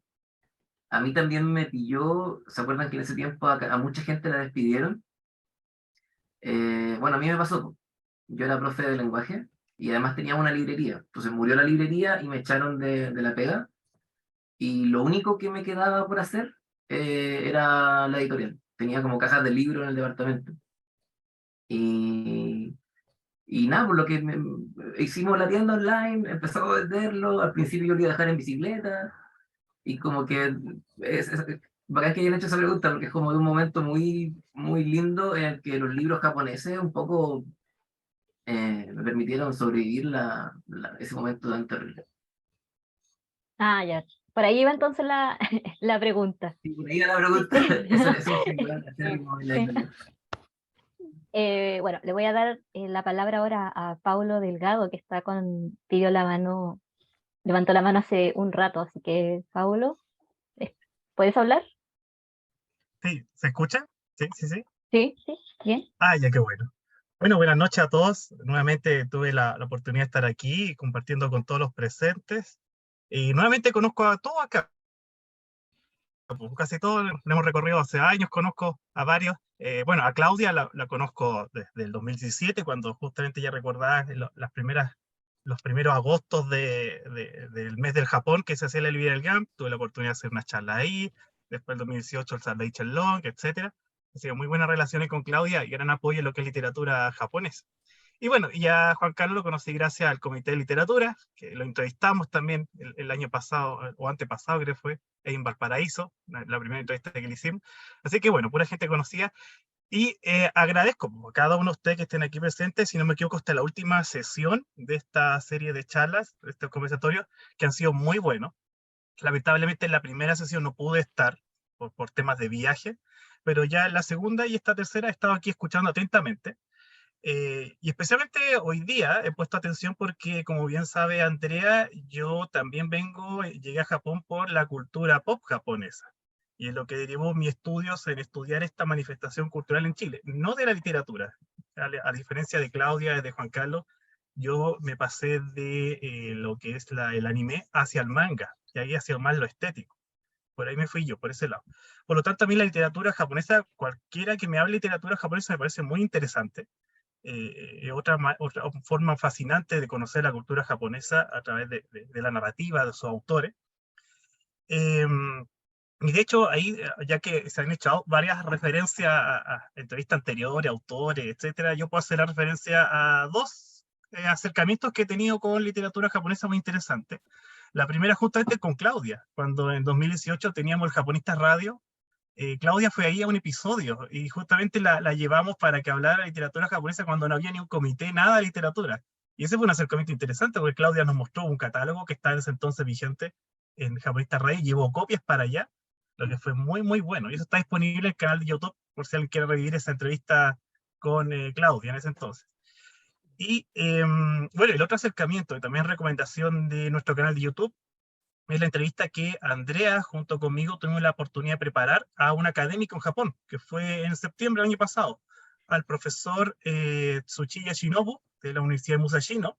A mí también me pilló, ¿se acuerdan que en ese tiempo a mucha gente la despidieron? Bueno, a mí me pasó. Yo era profe de lenguaje y además tenía una librería. Entonces murió la librería y me echaron de la pega. Y lo único que me quedaba por hacer era la editorial. Tenía como cajas de libros en el departamento. Y, y nada, por lo que hicimos la tienda online, empezamos a venderlo. Al principio yo lo iba a dejar en bicicleta. Y como que bacán que hayan hecho esa pregunta, porque es como de un momento muy, muy lindo en el que los libros japoneses un poco me permitieron sobrevivir ese momento tan terrible. Ah, ya. Por ahí va entonces la, la pregunta. Sí, por ahí va la pregunta, es un singular acérrimo en la isla. Bueno, le voy a dar la palabra ahora a Paulo Delgado, que está pidió la mano, levantó la mano hace un rato, así que, Paulo, ¿puedes hablar? Sí, ¿se escucha? Sí, sí, sí. Sí, sí, bien. Ah, ya, qué bueno. Bueno, buenas noches a todos. Nuevamente tuve la oportunidad de estar aquí compartiendo con todos los presentes. Y nuevamente conozco a todos acá. Pues, casi todos lo hemos recorrido hace años, conozco a varios. Bueno, a Claudia la conozco desde el 2017, cuando justamente ya recordaba los primeros agostos del mes del Japón, que se hacía la Libre del GAM. Tuve la oportunidad de hacer una charla ahí. Después del 2018 el Salvation Long, etc. Así que muy buenas relaciones con Claudia y gran apoyo en lo que es literatura japonesa. Y bueno, y a Juan Carlos lo conocí gracias al Comité de Literatura, que lo entrevistamos también el año pasado, o antepasado creo que fue, en Valparaíso, la primera entrevista que le hicimos. Así que bueno, pura gente conocida. Y agradezco a cada uno de ustedes que estén aquí presentes, si no me equivoco, hasta la última sesión de esta serie de charlas, de estos conversatorios, que han sido muy buenos. Lamentablemente en la primera sesión no pude estar por temas de viaje, pero ya en la segunda y esta tercera he estado aquí escuchando atentamente. Y especialmente hoy día he puesto atención porque, como bien sabe Andrea, yo también llegué a Japón por la cultura pop japonesa. Y es lo que derivó mis estudios en estudiar esta manifestación cultural en Chile, no de la literatura. A diferencia de Claudia y de Juan Carlos, yo me pasé de lo que es el anime hacia el manga, y ahí hacia más lo estético. Por ahí me fui yo, por ese lado. Por lo tanto, a mí la literatura japonesa, cualquiera que me hable de literatura japonesa me parece muy interesante. Otra forma fascinante de conocer la cultura japonesa a través de la narrativa de sus autores. Y de hecho, ahí, ya que se han hecho varias referencias a entrevistas anteriores, autores, etcétera, yo puedo hacer la referencia a dos acercamientos que he tenido con literatura japonesa muy interesantes. La primera justamente con Claudia, cuando en 2018 teníamos el Japonista Radio. Claudia fue ahí a un episodio y justamente la llevamos para que hablara de literatura japonesa cuando no había ni un comité, nada de literatura. Y ese fue un acercamiento interesante porque Claudia nos mostró un catálogo que está en ese entonces vigente en Japonista Radio y llevó copias para allá, lo que fue muy, muy bueno. Y eso está disponible en el canal de YouTube por si alguien quiere revivir esa entrevista con Claudia en ese entonces. Y bueno, el otro acercamiento, y también recomendación de nuestro canal de YouTube, es la entrevista que Andrea, junto conmigo, tuvimos la oportunidad de preparar a un académico en Japón, que fue en septiembre del año pasado, al profesor Tsuchiya Shinobu, de la Universidad de Musashino.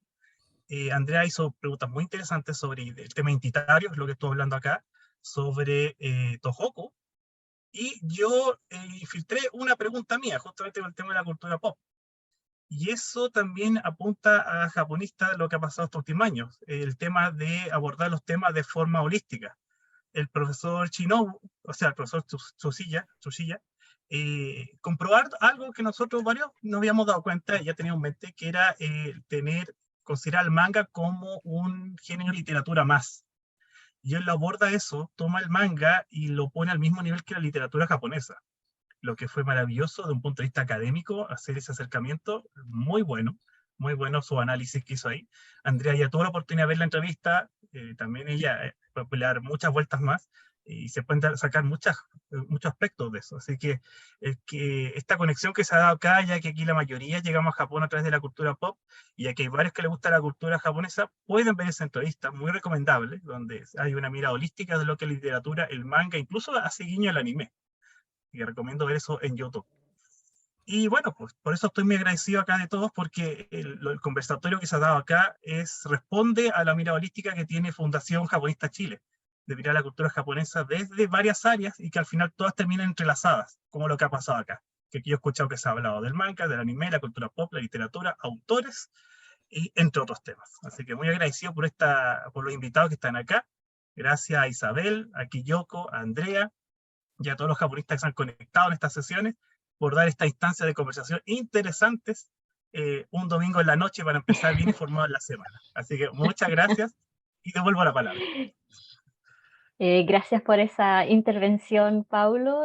Andrea hizo preguntas muy interesantes sobre el tema identitario, lo que estoy hablando acá, sobre Tohoku, y yo filtré una pregunta mía, justamente con el tema de la cultura pop. Y eso también apunta a japonista lo que ha pasado estos últimos años, el tema de abordar los temas de forma holística. El profesor Shinobu, o sea, el profesor Tsuchiya, comprobar algo que nosotros varios no habíamos dado cuenta, ya teníamos en mente, que era considerar el manga como un género de literatura más. Y él lo aborda eso, toma el manga y lo pone al mismo nivel que la literatura japonesa, lo que fue maravilloso de un punto de vista académico, hacer ese acercamiento, muy bueno su análisis que hizo ahí. Andrea ya tuvo la oportunidad de ver la entrevista, también ella puede dar muchas vueltas más, y se pueden sacar muchos aspectos de eso. Así que esta conexión que se ha dado acá, ya que aquí la mayoría llegamos a Japón a través de la cultura pop, y aquí hay varios que les gusta la cultura japonesa, pueden ver esa entrevista, muy recomendable, donde hay una mirada holística de lo que es literatura, el manga, incluso hace guiño al anime. Y recomiendo ver eso en YouTube. Y bueno, pues por eso estoy muy agradecido acá de todos, porque el conversatorio que se ha dado acá responde a la mirada holística que tiene Fundación Japonista Chile, de mirar la cultura japonesa desde varias áreas y que al final todas terminan entrelazadas, como lo que ha pasado acá. Que aquí yo he escuchado que se ha hablado del manga, del anime, la cultura pop, la literatura, autores, y entre otros temas. Así que muy agradecido por los invitados que están acá. Gracias a Isabel, a Kiyoko, a Andrea, y a todos los japonistas que se han conectado en estas sesiones, por dar esta instancia de conversación interesantes un domingo en la noche para empezar bien informado en la semana. Así que muchas gracias y devuelvo la palabra. Gracias por esa intervención, Paulo.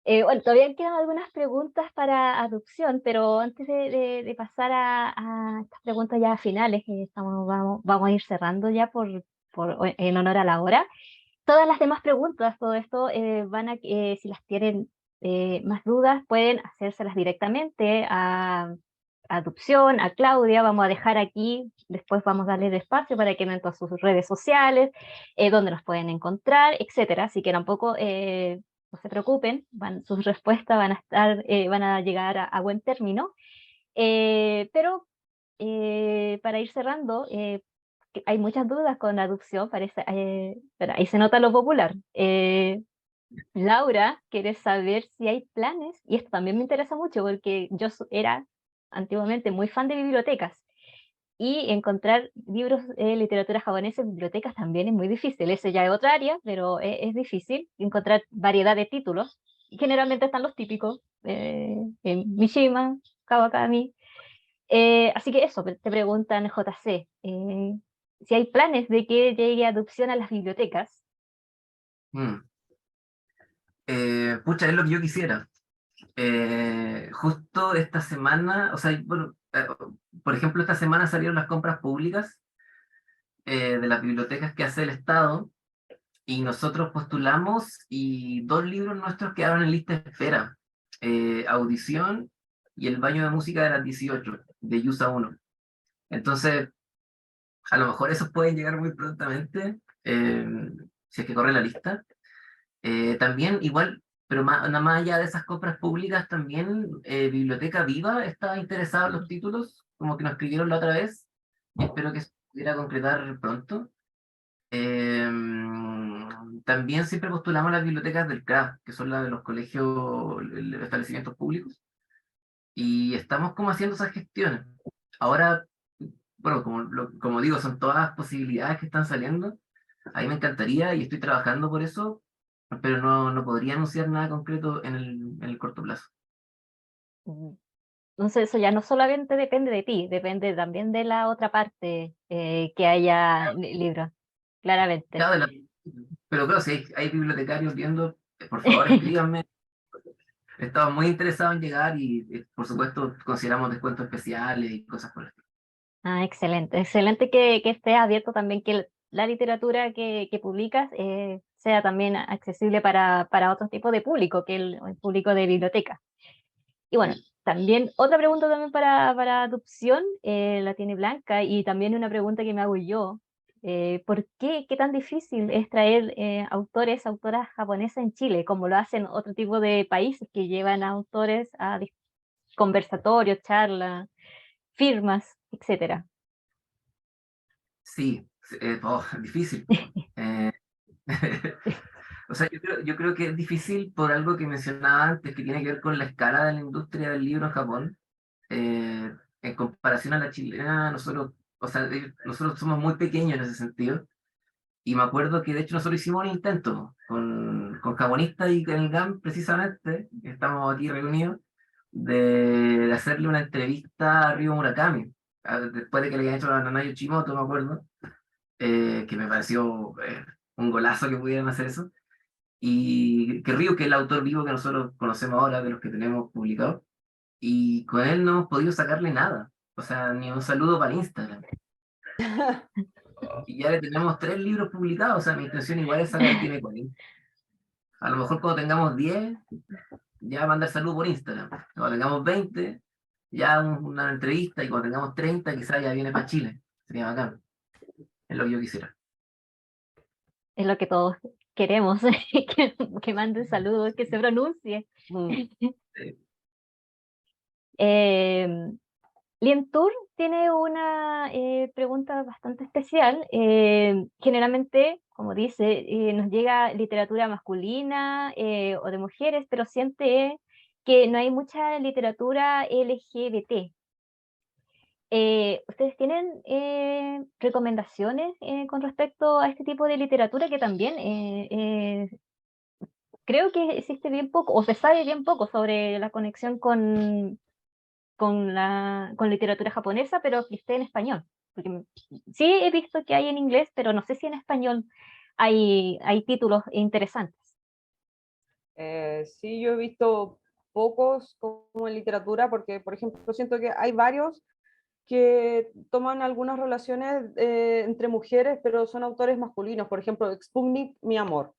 Bueno, todavía quedan algunas preguntas para adopción, pero antes de pasar a estas preguntas ya finales, que vamos a ir cerrando ya en honor a la hora. Todas las demás preguntas, todo esto, si las tienen más dudas, pueden hacérselas directamente a adopción, a Claudia. Vamos a dejar aquí, después vamos a darle el espacio para que den todas sus redes sociales, donde nos pueden encontrar, etcétera. Así que tampoco no se preocupen, sus respuestas van a llegar a buen término. Pero para ir cerrando, que hay muchas dudas con la adopción, parece, pero ahí se nota lo popular. Laura quiere saber si hay planes, y esto también me interesa mucho porque yo era antiguamente muy fan de bibliotecas, y encontrar libros de literatura japonesa en bibliotecas también es muy difícil. Eso ya es otra área, pero es difícil encontrar variedad de títulos. Y generalmente están los típicos, en Mishima, Kawakami. Así que eso, te preguntan JC, si hay planes de que llegue adopción a las bibliotecas. Mm. Pucha, es lo que yo quisiera. Justo esta semana, o sea, bueno, por ejemplo, esta semana salieron las compras públicas de las bibliotecas que hace el Estado, y nosotros postulamos y 2 libros nuestros quedaron en lista de espera. Audición y El baño de música de las 18, de Yusa 1. Entonces, a lo mejor esos pueden llegar muy prontamente, si es que corre la lista. También igual, pero nada más allá de esas compras públicas, también Biblioteca Viva está interesada en los títulos, como que nos escribieron la otra vez, y espero que se pudiera concretar pronto. También siempre postulamos las bibliotecas del CRA, que son las de los colegios, establecimientos públicos, y estamos como haciendo esas gestiones. Ahora, bueno, como digo, son todas posibilidades que están saliendo. A mí me encantaría y estoy trabajando por eso, pero no podría anunciar nada concreto en el corto plazo. Entonces eso ya no solamente depende de ti, depende también de la otra parte, que haya libros, claramente. Cada de la- Pero claro, si hay bibliotecarios viendo, por favor escríbanme. Estamos muy interesados en llegar y, por supuesto, consideramos descuentos especiales y cosas por el estilo. Excelente, excelente que esté abierto también, que la literatura que publicas sea también accesible para otro tipo de público, que el público de biblioteca. Y bueno, también otra pregunta también para adopción, la tiene Blanca, y también una pregunta que me hago yo. ¿Por qué tan difícil es traer autoras japonesas en Chile, como lo hacen otro tipo de países que llevan a autores a conversatorios, charlas, firmas, etcétera? Sí, difícil. Eh, o sea, yo creo que es difícil por algo que mencionaba antes, que tiene que ver con la escala de la industria del libro en Japón. En comparación a la chilena, nosotros, o sea, nosotros somos muy pequeños en ese sentido. Y me acuerdo que de hecho nosotros hicimos un intento con Japonista y con el GAM, precisamente, que estamos aquí reunidos, de hacerle una entrevista a Ryo Murakami, después de que le habían hecho a Nanayo Chimoto, me acuerdo, que me pareció un golazo que pudieran hacer eso. Y que Ryo, que es el autor vivo que nosotros conocemos ahora, de los que tenemos publicados, y con él no hemos podido sacarle nada, o sea, ni un saludo para Instagram. Y ya le tenemos 3 libros publicados, o sea, mi intención igual es sacar, tiene 40. A lo mejor cuando tengamos 10, ya mandar salud por Instagram. Cuando tengamos 20, ya una entrevista, y cuando tengamos 30, quizás ya viene para Chile. Sería bacán. Es lo que yo quisiera. Es lo que todos queremos, que manden saludos, que se pronuncie. Sí. Lientour tiene una pregunta bastante especial. Generalmente, como dice, nos llega literatura masculina o de mujeres, pero siente que no hay mucha literatura LGBT. ¿Ustedes tienen recomendaciones con respecto a este tipo de literatura que también creo que existe bien poco, o se sabe bien poco sobre la conexión con literatura japonesa, pero que esté en español? Porque sí he visto que hay en inglés, pero no sé si en español hay títulos interesantes. Sí, yo he visto pocos como en literatura, porque, por ejemplo, siento que hay varios que toman algunas relaciones entre mujeres, pero son autores masculinos. Por ejemplo, Sputnik, Mi amor,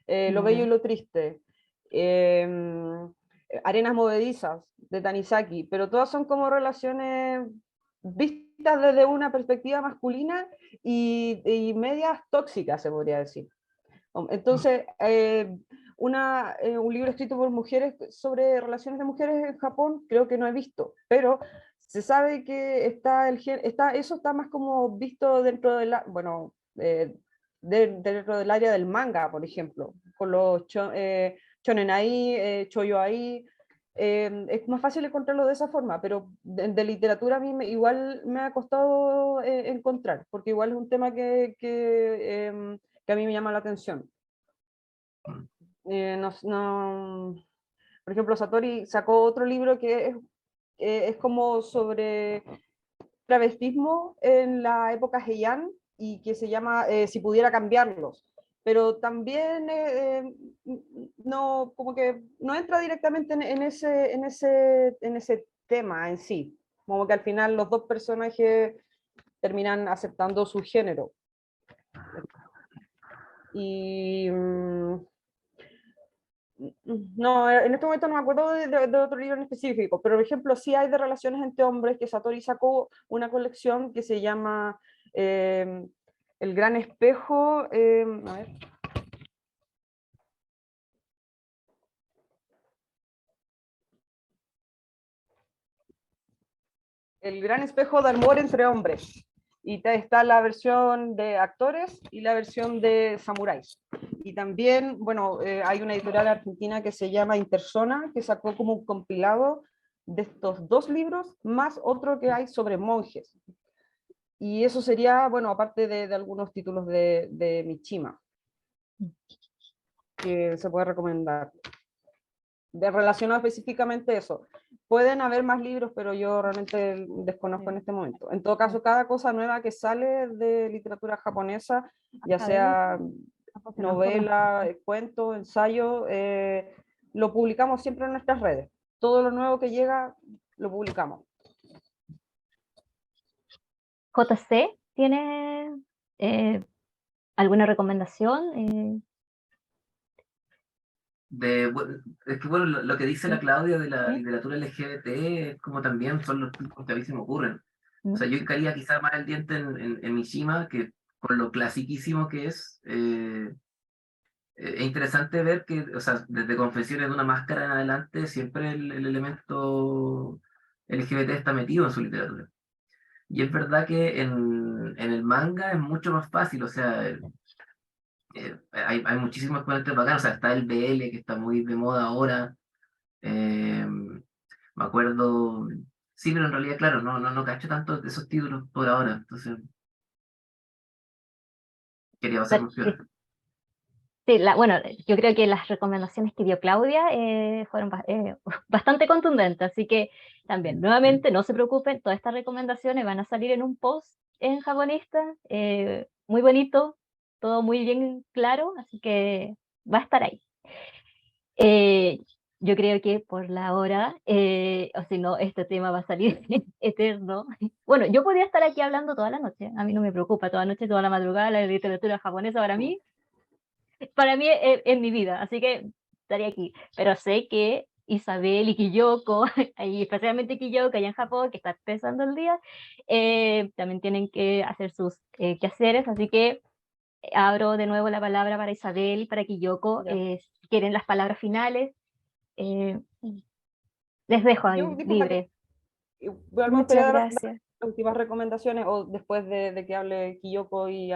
Lo bello y lo triste, Arenas movedizas, de Tanizaki, pero todas son como relaciones vistas desde una perspectiva masculina y medias tóxicas, se podría decir. Entonces, un libro escrito por mujeres sobre relaciones de mujeres en Japón, creo que no he visto, pero se sabe que eso está más como visto dentro de la, bueno, dentro del área del manga, por ejemplo, con los shonenai, choyoai, es más fácil encontrarlo de esa forma, pero de literatura a mí igual me ha costado encontrar, porque igual es un tema que a mí me llama la atención. Por ejemplo, Satori sacó otro libro que es como sobre travestismo en la época Heian y que se llama Si pudiera cambiarlos, pero también no, como que no entra directamente en ese tema en sí, como que al final los dos personajes terminan aceptando su género. Y no, en este momento no me acuerdo de otro libro en específico, pero por ejemplo sí hay de relaciones entre hombres, que Satori sacó una colección que se llama El Gran Espejo, a ver. El Gran Espejo de Amor entre Hombres. Y está la versión de actores y la versión de samuráis. Y también, bueno, hay una editorial argentina que se llama Interzona, que sacó como un compilado de estos dos libros, más otro que hay sobre monjes. Y eso sería, bueno, aparte de algunos títulos de Mishima, que se puede recomendar. Relacionado específicamente eso. Pueden haber más libros, pero yo realmente desconozco en este momento. En todo caso, cada cosa nueva que sale de literatura japonesa, ya sea novela, cuento, ensayo, lo publicamos siempre en nuestras redes. Todo lo nuevo que llega, lo publicamos. JC, ¿tiene alguna recomendación? Es que bueno, lo que dice la Claudia de la literatura LGBT es como también son los tipos que a mí se me ocurren. O sea, yo caía quizá más el diente en Mishima, que con lo clasiquísimo que es interesante ver que, o sea, desde Confesiones de una máscara en adelante, siempre el elemento LGBT está metido en su literatura. Y es verdad que en el manga es mucho más fácil, o sea, hay muchísimos exponentes bacanos, o sea, está el BL que está muy de moda ahora. Me acuerdo, sí, pero en realidad, claro, no cacho tanto de esos títulos por ahora, entonces quería hacer mención. Sí, bueno, yo creo que las recomendaciones que dio Claudia fueron bastante contundentes, así que también, nuevamente, no se preocupen, todas estas recomendaciones van a salir en un post en Japonista, muy bonito, todo muy bien claro, así que va a estar ahí. Yo creo que por la hora, o si no, este tema va a salir eterno. Bueno, yo podría estar aquí hablando toda la noche, a mí no me preocupa, toda la noche, toda la madrugada, la literatura japonesa para mí es mi vida, así que estaría aquí. Pero sé que Isabel y Kiyoko, y especialmente Kiyoko allá en Japón, que está empezando el día, también tienen que hacer sus quehaceres, así que abro de nuevo la palabra para Isabel y para Kiyoko, si quieren las palabras finales, les dejo ahí libre. Muchas gracias. Las últimas recomendaciones o después de que hable Kiyoko y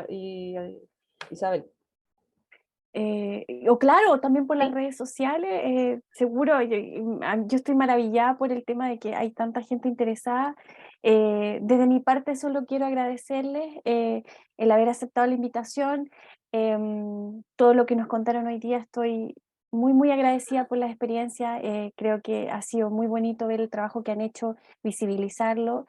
Isabel. O claro, también por las redes sociales, seguro, yo estoy maravillada por el tema de que hay tanta gente interesada. Desde mi parte solo quiero agradecerles el haber aceptado la invitación, todo lo que nos contaron hoy día, estoy muy, muy agradecida por la experiencia, creo que ha sido muy bonito ver el trabajo que han hecho, visibilizarlo.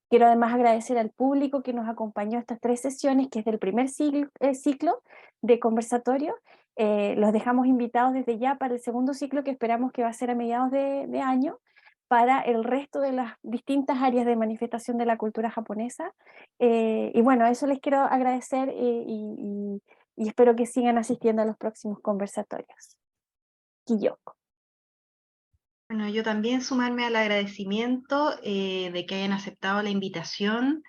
Quiero además agradecer al público que nos acompañó estas 3 sesiones, que es del primer ciclo de conversatorio. Los dejamos invitados desde ya para el segundo ciclo, que esperamos que va a ser a mediados de año, para el resto de las distintas áreas de manifestación de la cultura japonesa. Y bueno, eso les quiero agradecer, y espero que sigan asistiendo a los próximos conversatorios. Kiyoko. Bueno, yo también sumarme al agradecimiento de que hayan aceptado la invitación,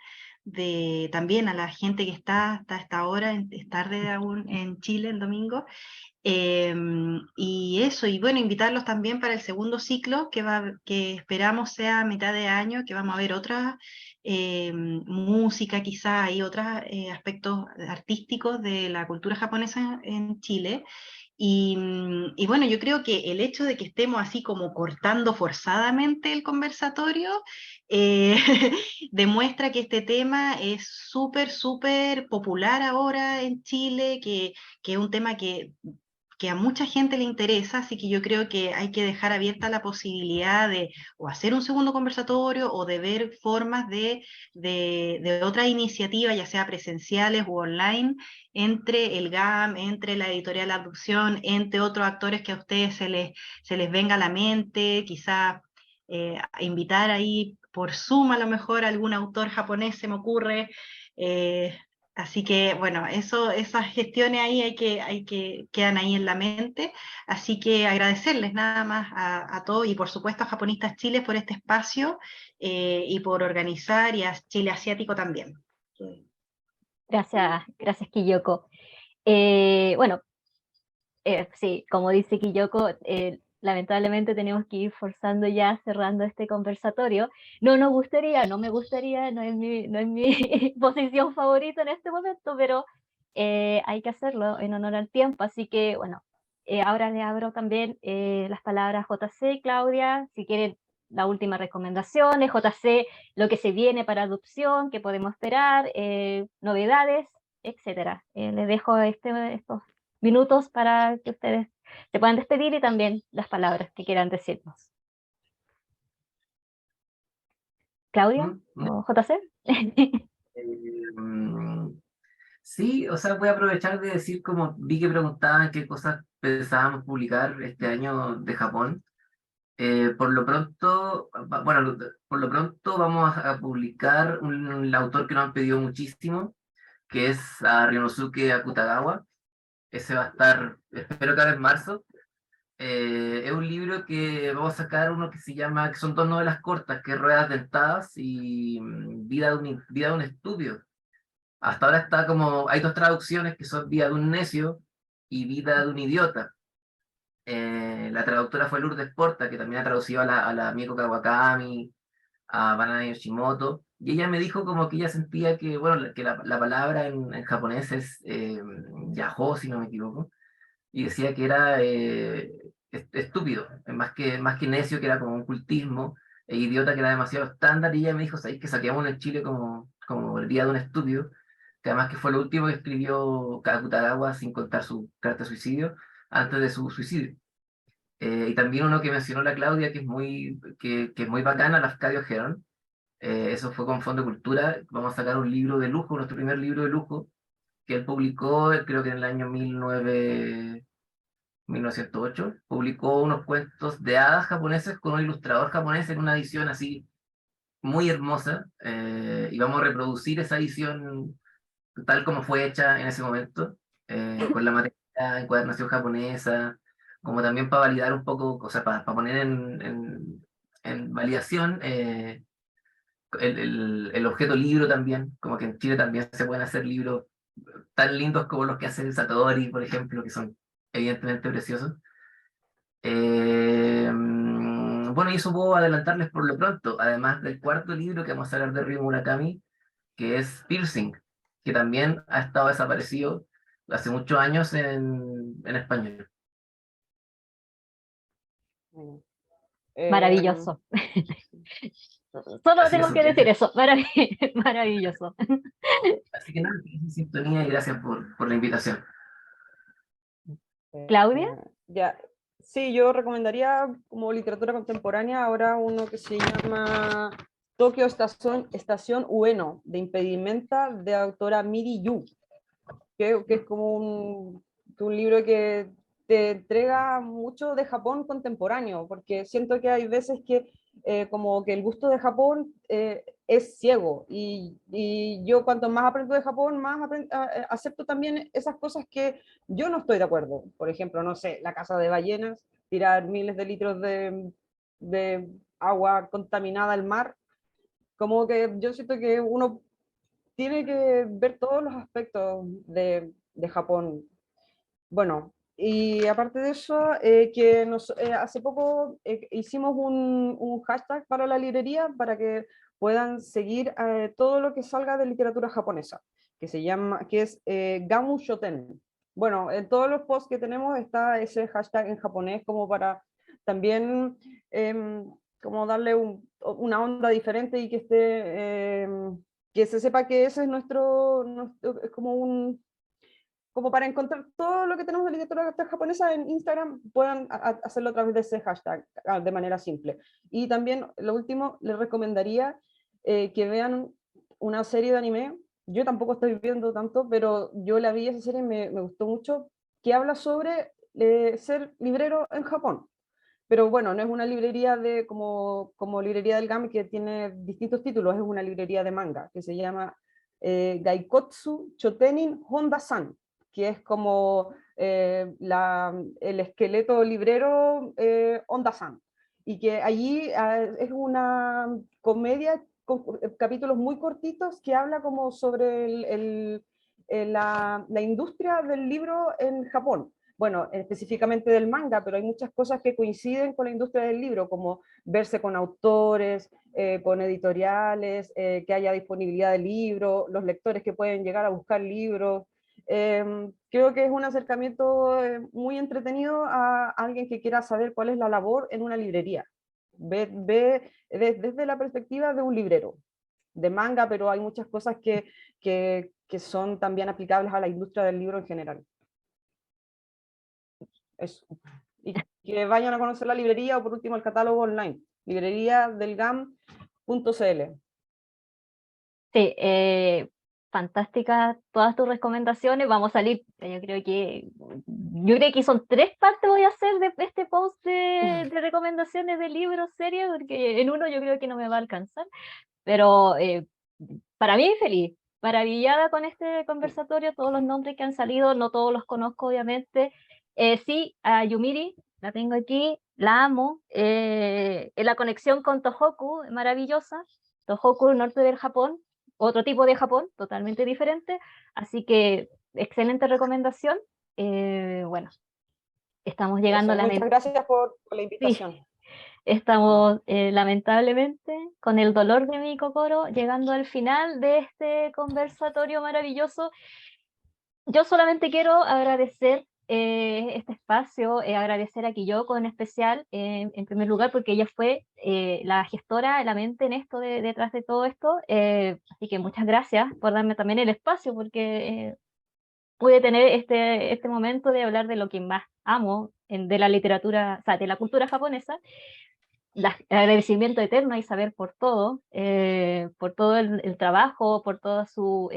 también a la gente que está hasta esta hora, es tarde aún en Chile el domingo, y eso, y bueno, invitarlos también para el segundo ciclo que esperamos sea a mitad de año, que vamos a ver otra música, quizá y otros aspectos artísticos de la cultura japonesa en Chile. Y bueno, yo creo que el hecho de que estemos así como cortando forzadamente el conversatorio eh, demuestra que este tema es súper, súper popular ahora en Chile, que es un tema que a mucha gente le interesa, así que yo creo que hay que dejar abierta la posibilidad de o hacer un segundo conversatorio o de ver formas de otra iniciativa, ya sea presenciales u online, entre el GAM, entre la editorial Adopción, entre otros actores que a ustedes se les venga a la mente, quizá invitar ahí por Zoom a lo mejor a algún autor japonés, se me ocurre. Así que, bueno, esas gestiones ahí quedan ahí en la mente. Así que agradecerles nada más a todos y por supuesto a Japonistas Chile por este espacio y por organizar, y a Chile Asiático también. Gracias, Kiyoko. Bueno, sí, como dice Kiyoko, lamentablemente tenemos que ir forzando ya, cerrando este conversatorio. No me gustaría, no es mi posición favorita en este momento, pero hay que hacerlo en honor al tiempo. Así que, bueno, ahora le abro también las palabras a JC, Claudia, si quieren la última recomendación, JC, lo que se viene para adopción, qué podemos esperar, novedades, etcétera. Les dejo estos minutos para que ustedes se puedan despedir y también las palabras que quieran decirnos. ¿Claudia o JC? Sí, o sea, voy a aprovechar de decir, como vi que preguntaban qué cosas pensábamos publicar este año de Japón. Por lo pronto, bueno, por lo pronto vamos a publicar un autor que nos han pedido muchísimo, que es a Ryonosuke Akutagawa. Ese va a estar, espero que ahora en marzo. Es un libro que vamos a sacar, uno que se llama, que son 2 novelas cortas, que es Ruedas Dentadas y Vida de un Estúpido. Hasta ahora está como, hay 2 traducciones que son Vida de un Necio y Vida de un Idiota. La traductora fue Lourdes Porta, que también ha traducido a la Mieko Kawakami, a Banana Yoshimoto, y ella me dijo como que ella sentía que, bueno, que la palabra en japonés es yaho, si no me equivoco, y decía que era estúpido, más que necio, que era como un cultismo, e idiota, que era demasiado estándar, y ella me dijo, ¿sabéis que saqueamos en Chile como el día de un estúpido? Que además que fue lo último que escribió Akutagawa, sin contar su carta de suicidio, antes de su suicidio. Y también uno que mencionó la Claudia, que es muy bacana, Lafcadio Heron. Eso fue con Fondo de Cultura. Vamos a sacar un libro de lujo, nuestro primer libro de lujo, que él publicó, creo que en el año 1908. Publicó unos cuentos de hadas japoneses con un ilustrador japonés en una edición así muy hermosa. Y vamos a reproducir esa edición tal como fue hecha en ese momento, con la materia, encuadernación japonesa, como también para validar un poco, o sea, para poner en validación el objeto libro también, como que en Chile también se pueden hacer libros tan lindos como los que hace Satori, por ejemplo, que son evidentemente preciosos. Bueno, y eso puedo adelantarles por lo pronto, además del 4.º libro que vamos a hablar de Ryo Murakami, que es Piercing, que también ha estado desaparecido hace muchos años en español. Maravilloso. Solo Así tengo que decir eso, maravilloso. Así que nada, en sintonía y gracias por la invitación. ¿Claudia? Ya, sí, yo recomendaría como literatura contemporánea ahora uno que se llama Tokio Estación Ueno, de Impedimenta, de autora Miri Yu, que es como un libro que te entrega mucho de Japón contemporáneo, porque siento que hay veces que como que el gusto de Japón es ciego, y yo cuanto más aprendo de Japón, más acepto también esas cosas que yo no estoy de acuerdo. Por ejemplo, no sé, la caza de ballenas, tirar miles de litros de agua contaminada al mar, como que yo siento que uno tiene que ver todos los aspectos de Japón. Bueno, y aparte de eso, hace poco hicimos un hashtag para la librería para que puedan seguir todo lo que salga de literatura japonesa, que es Gamu Shoten. Bueno, en todos los posts que tenemos está ese hashtag en japonés como para también como darle una onda diferente y que que se sepa que ese es es como para encontrar todo lo que tenemos de literatura japonesa en Instagram, puedan hacerlo a través de ese hashtag de manera simple. Y también, lo último, les recomendaría que vean una serie de anime. Yo tampoco estoy viendo tanto, pero yo la vi, esa serie me gustó mucho, que habla sobre ser librero en Japón. Pero bueno, no es una librería como librería del GAM que tiene distintos títulos, es una librería de manga que se llama Gaikotsu Chotenin Honda-san, que es como el esqueleto librero Honda-san. Y que allí es una comedia con capítulos muy cortitos que habla como sobre la industria del libro en Japón. Bueno, específicamente del manga, pero hay muchas cosas que coinciden con la industria del libro, como verse con autores, con editoriales, que haya disponibilidad de libros, los lectores que pueden llegar a buscar libros. Creo que es un acercamiento muy entretenido a alguien que quiera saber cuál es la labor en una librería. Desde la perspectiva de un librero de manga, pero hay muchas cosas que son también aplicables a la industria del libro en general. Eso. Y que vayan a conocer la librería o por último el catálogo online, libreriadelgam.cl. Sí, fantásticas todas tus recomendaciones. Vamos a salir, yo creo que son 3 partes voy a hacer de este post de recomendaciones de libros, series, porque en uno yo creo que no me va a alcanzar. Pero para mí feliz, maravillada con este conversatorio, todos los nombres que han salido, no todos los conozco obviamente. Sí, a Yumiri, la tengo aquí, la amo. La conexión con Tohoku, maravillosa. Tohoku, norte del Japón, otro tipo de Japón, totalmente diferente. Así que, excelente recomendación. Bueno, estamos llegando a la... Muchas gracias por la Sí, invitación. estamos lamentablemente con el dolor de mi cocoro llegando al final de este conversatorio maravilloso. Yo solamente quiero agradecer este espacio, agradecer a Kiyoko en especial, en primer lugar, porque ella fue la gestora, la mente en esto, detrás de todo esto. Así que muchas gracias por darme también el espacio, porque pude tener este momento de hablar de lo que más amo de la literatura, o sea, de la cultura japonesa. Agradecimiento eterno a Isabel por todo el trabajo, por toda su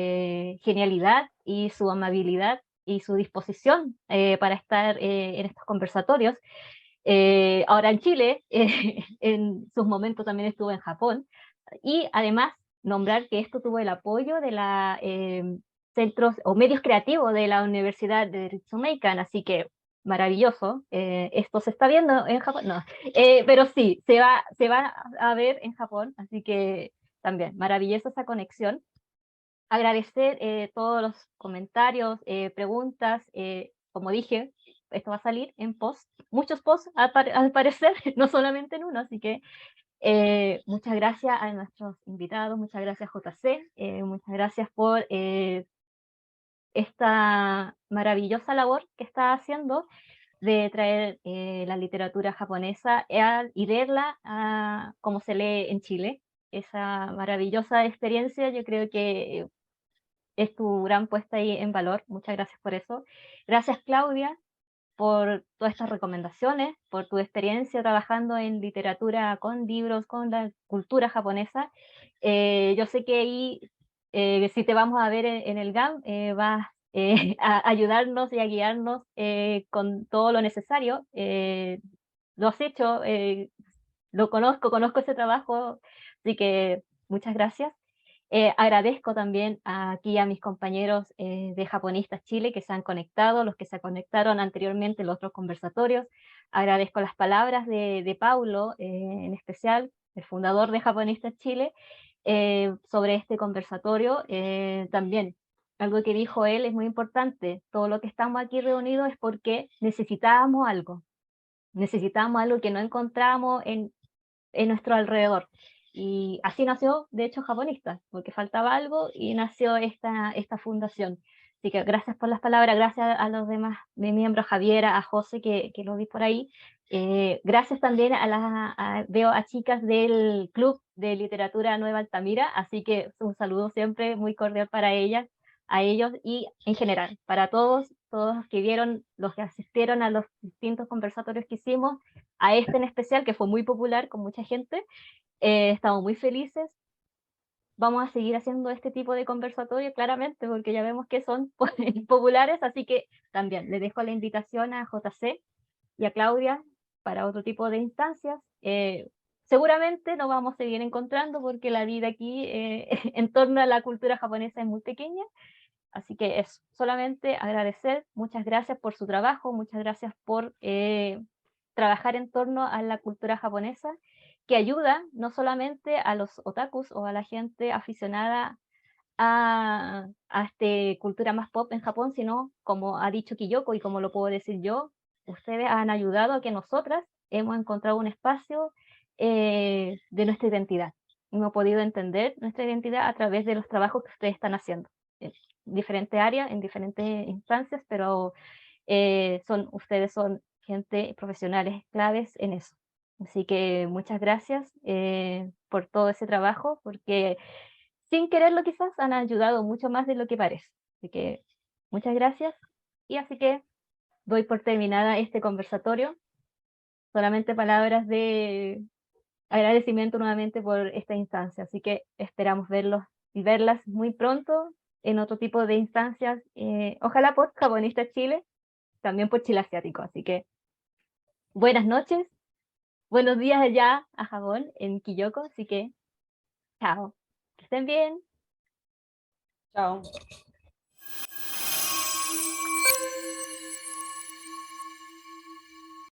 genialidad y su amabilidad y su disposición para estar en estos conversatorios. Ahora en Chile, en sus momentos también estuvo en Japón, y además nombrar que esto tuvo el apoyo de la centros o medios creativos de la Universidad de Ritsumeikan, así que maravilloso. Esto se está viendo en Japón, no, pero sí, se va a ver en Japón, así que también maravillosa esa conexión. Agradecer todos los comentarios, preguntas, como dije, esto va a salir en post, muchos posts al parecer, no solamente en uno, así que muchas gracias a nuestros invitados, muchas gracias JC, muchas gracias por esta maravillosa labor que está haciendo de traer la literatura japonesa y verla como se lee en Chile. Esa maravillosa experiencia, yo creo que es tu gran puesta ahí en valor. Muchas gracias por eso. Gracias, Claudia, por todas estas recomendaciones, por tu experiencia trabajando en literatura con libros, con la cultura japonesa. Yo sé que ahí, si te vamos a ver en el GAM, vas a ayudarnos y a guiarnos con todo lo necesario. Lo has hecho, lo conozco ese trabajo, así que muchas gracias. Agradezco también aquí a mis compañeros de Japonistas Chile que se han conectado, los que se conectaron anteriormente en los otros conversatorios. Agradezco las palabras de Paulo, en especial, el fundador de Japonistas Chile, sobre este conversatorio. También, algo que dijo él es muy importante. Todo lo que estamos aquí reunidos es porque necesitábamos algo que no encontramos en nuestro alrededor. Y así nació, de hecho, Japonistas, porque faltaba algo y nació esta fundación. Así que gracias por las palabras, gracias a los demás miembros, Javiera, a José, que lo vi por ahí. Gracias también veo a chicas del Club de Literatura Nueva Altamira, así que un saludo siempre muy cordial para ellas, a ellos y en general, para todos los que vieron, los que asistieron a los distintos conversatorios que hicimos, a este en especial, que fue muy popular con mucha gente. Estamos muy felices. Vamos a seguir haciendo este tipo de conversatorios, claramente, porque ya vemos que son populares, así que también le dejo la invitación a JC y a Claudia para otro tipo de instancias. Seguramente nos vamos a seguir encontrando porque la vida aquí en torno a la cultura japonesa es muy pequeña, así que es solamente agradecer, muchas gracias por su trabajo, muchas gracias por trabajar en torno a la cultura japonesa, que ayuda no solamente a los otakus o a la gente aficionada a cultura más pop en Japón, sino, como ha dicho Kiyoko y como lo puedo decir yo, ustedes han ayudado a que nosotras hemos encontrado un espacio de nuestra identidad. Hemos podido entender nuestra identidad a través de los trabajos que ustedes están haciendo en diferentes áreas, en diferentes instancias, pero ustedes son gente profesionales claves en eso. Así que muchas gracias por todo ese trabajo, porque sin quererlo quizás han ayudado mucho más de lo que parece. Así que muchas gracias. Y así que doy por terminada este conversatorio. Solamente palabras de agradecimiento nuevamente por esta instancia. Así que esperamos verlos y verlas muy pronto en otro tipo de instancias. Ojalá por Japonistas Chile, también por Chile Asiático. Así que buenas noches, buenos días allá a Japón, en Quilloko. Así que chao, que estén bien. Chao.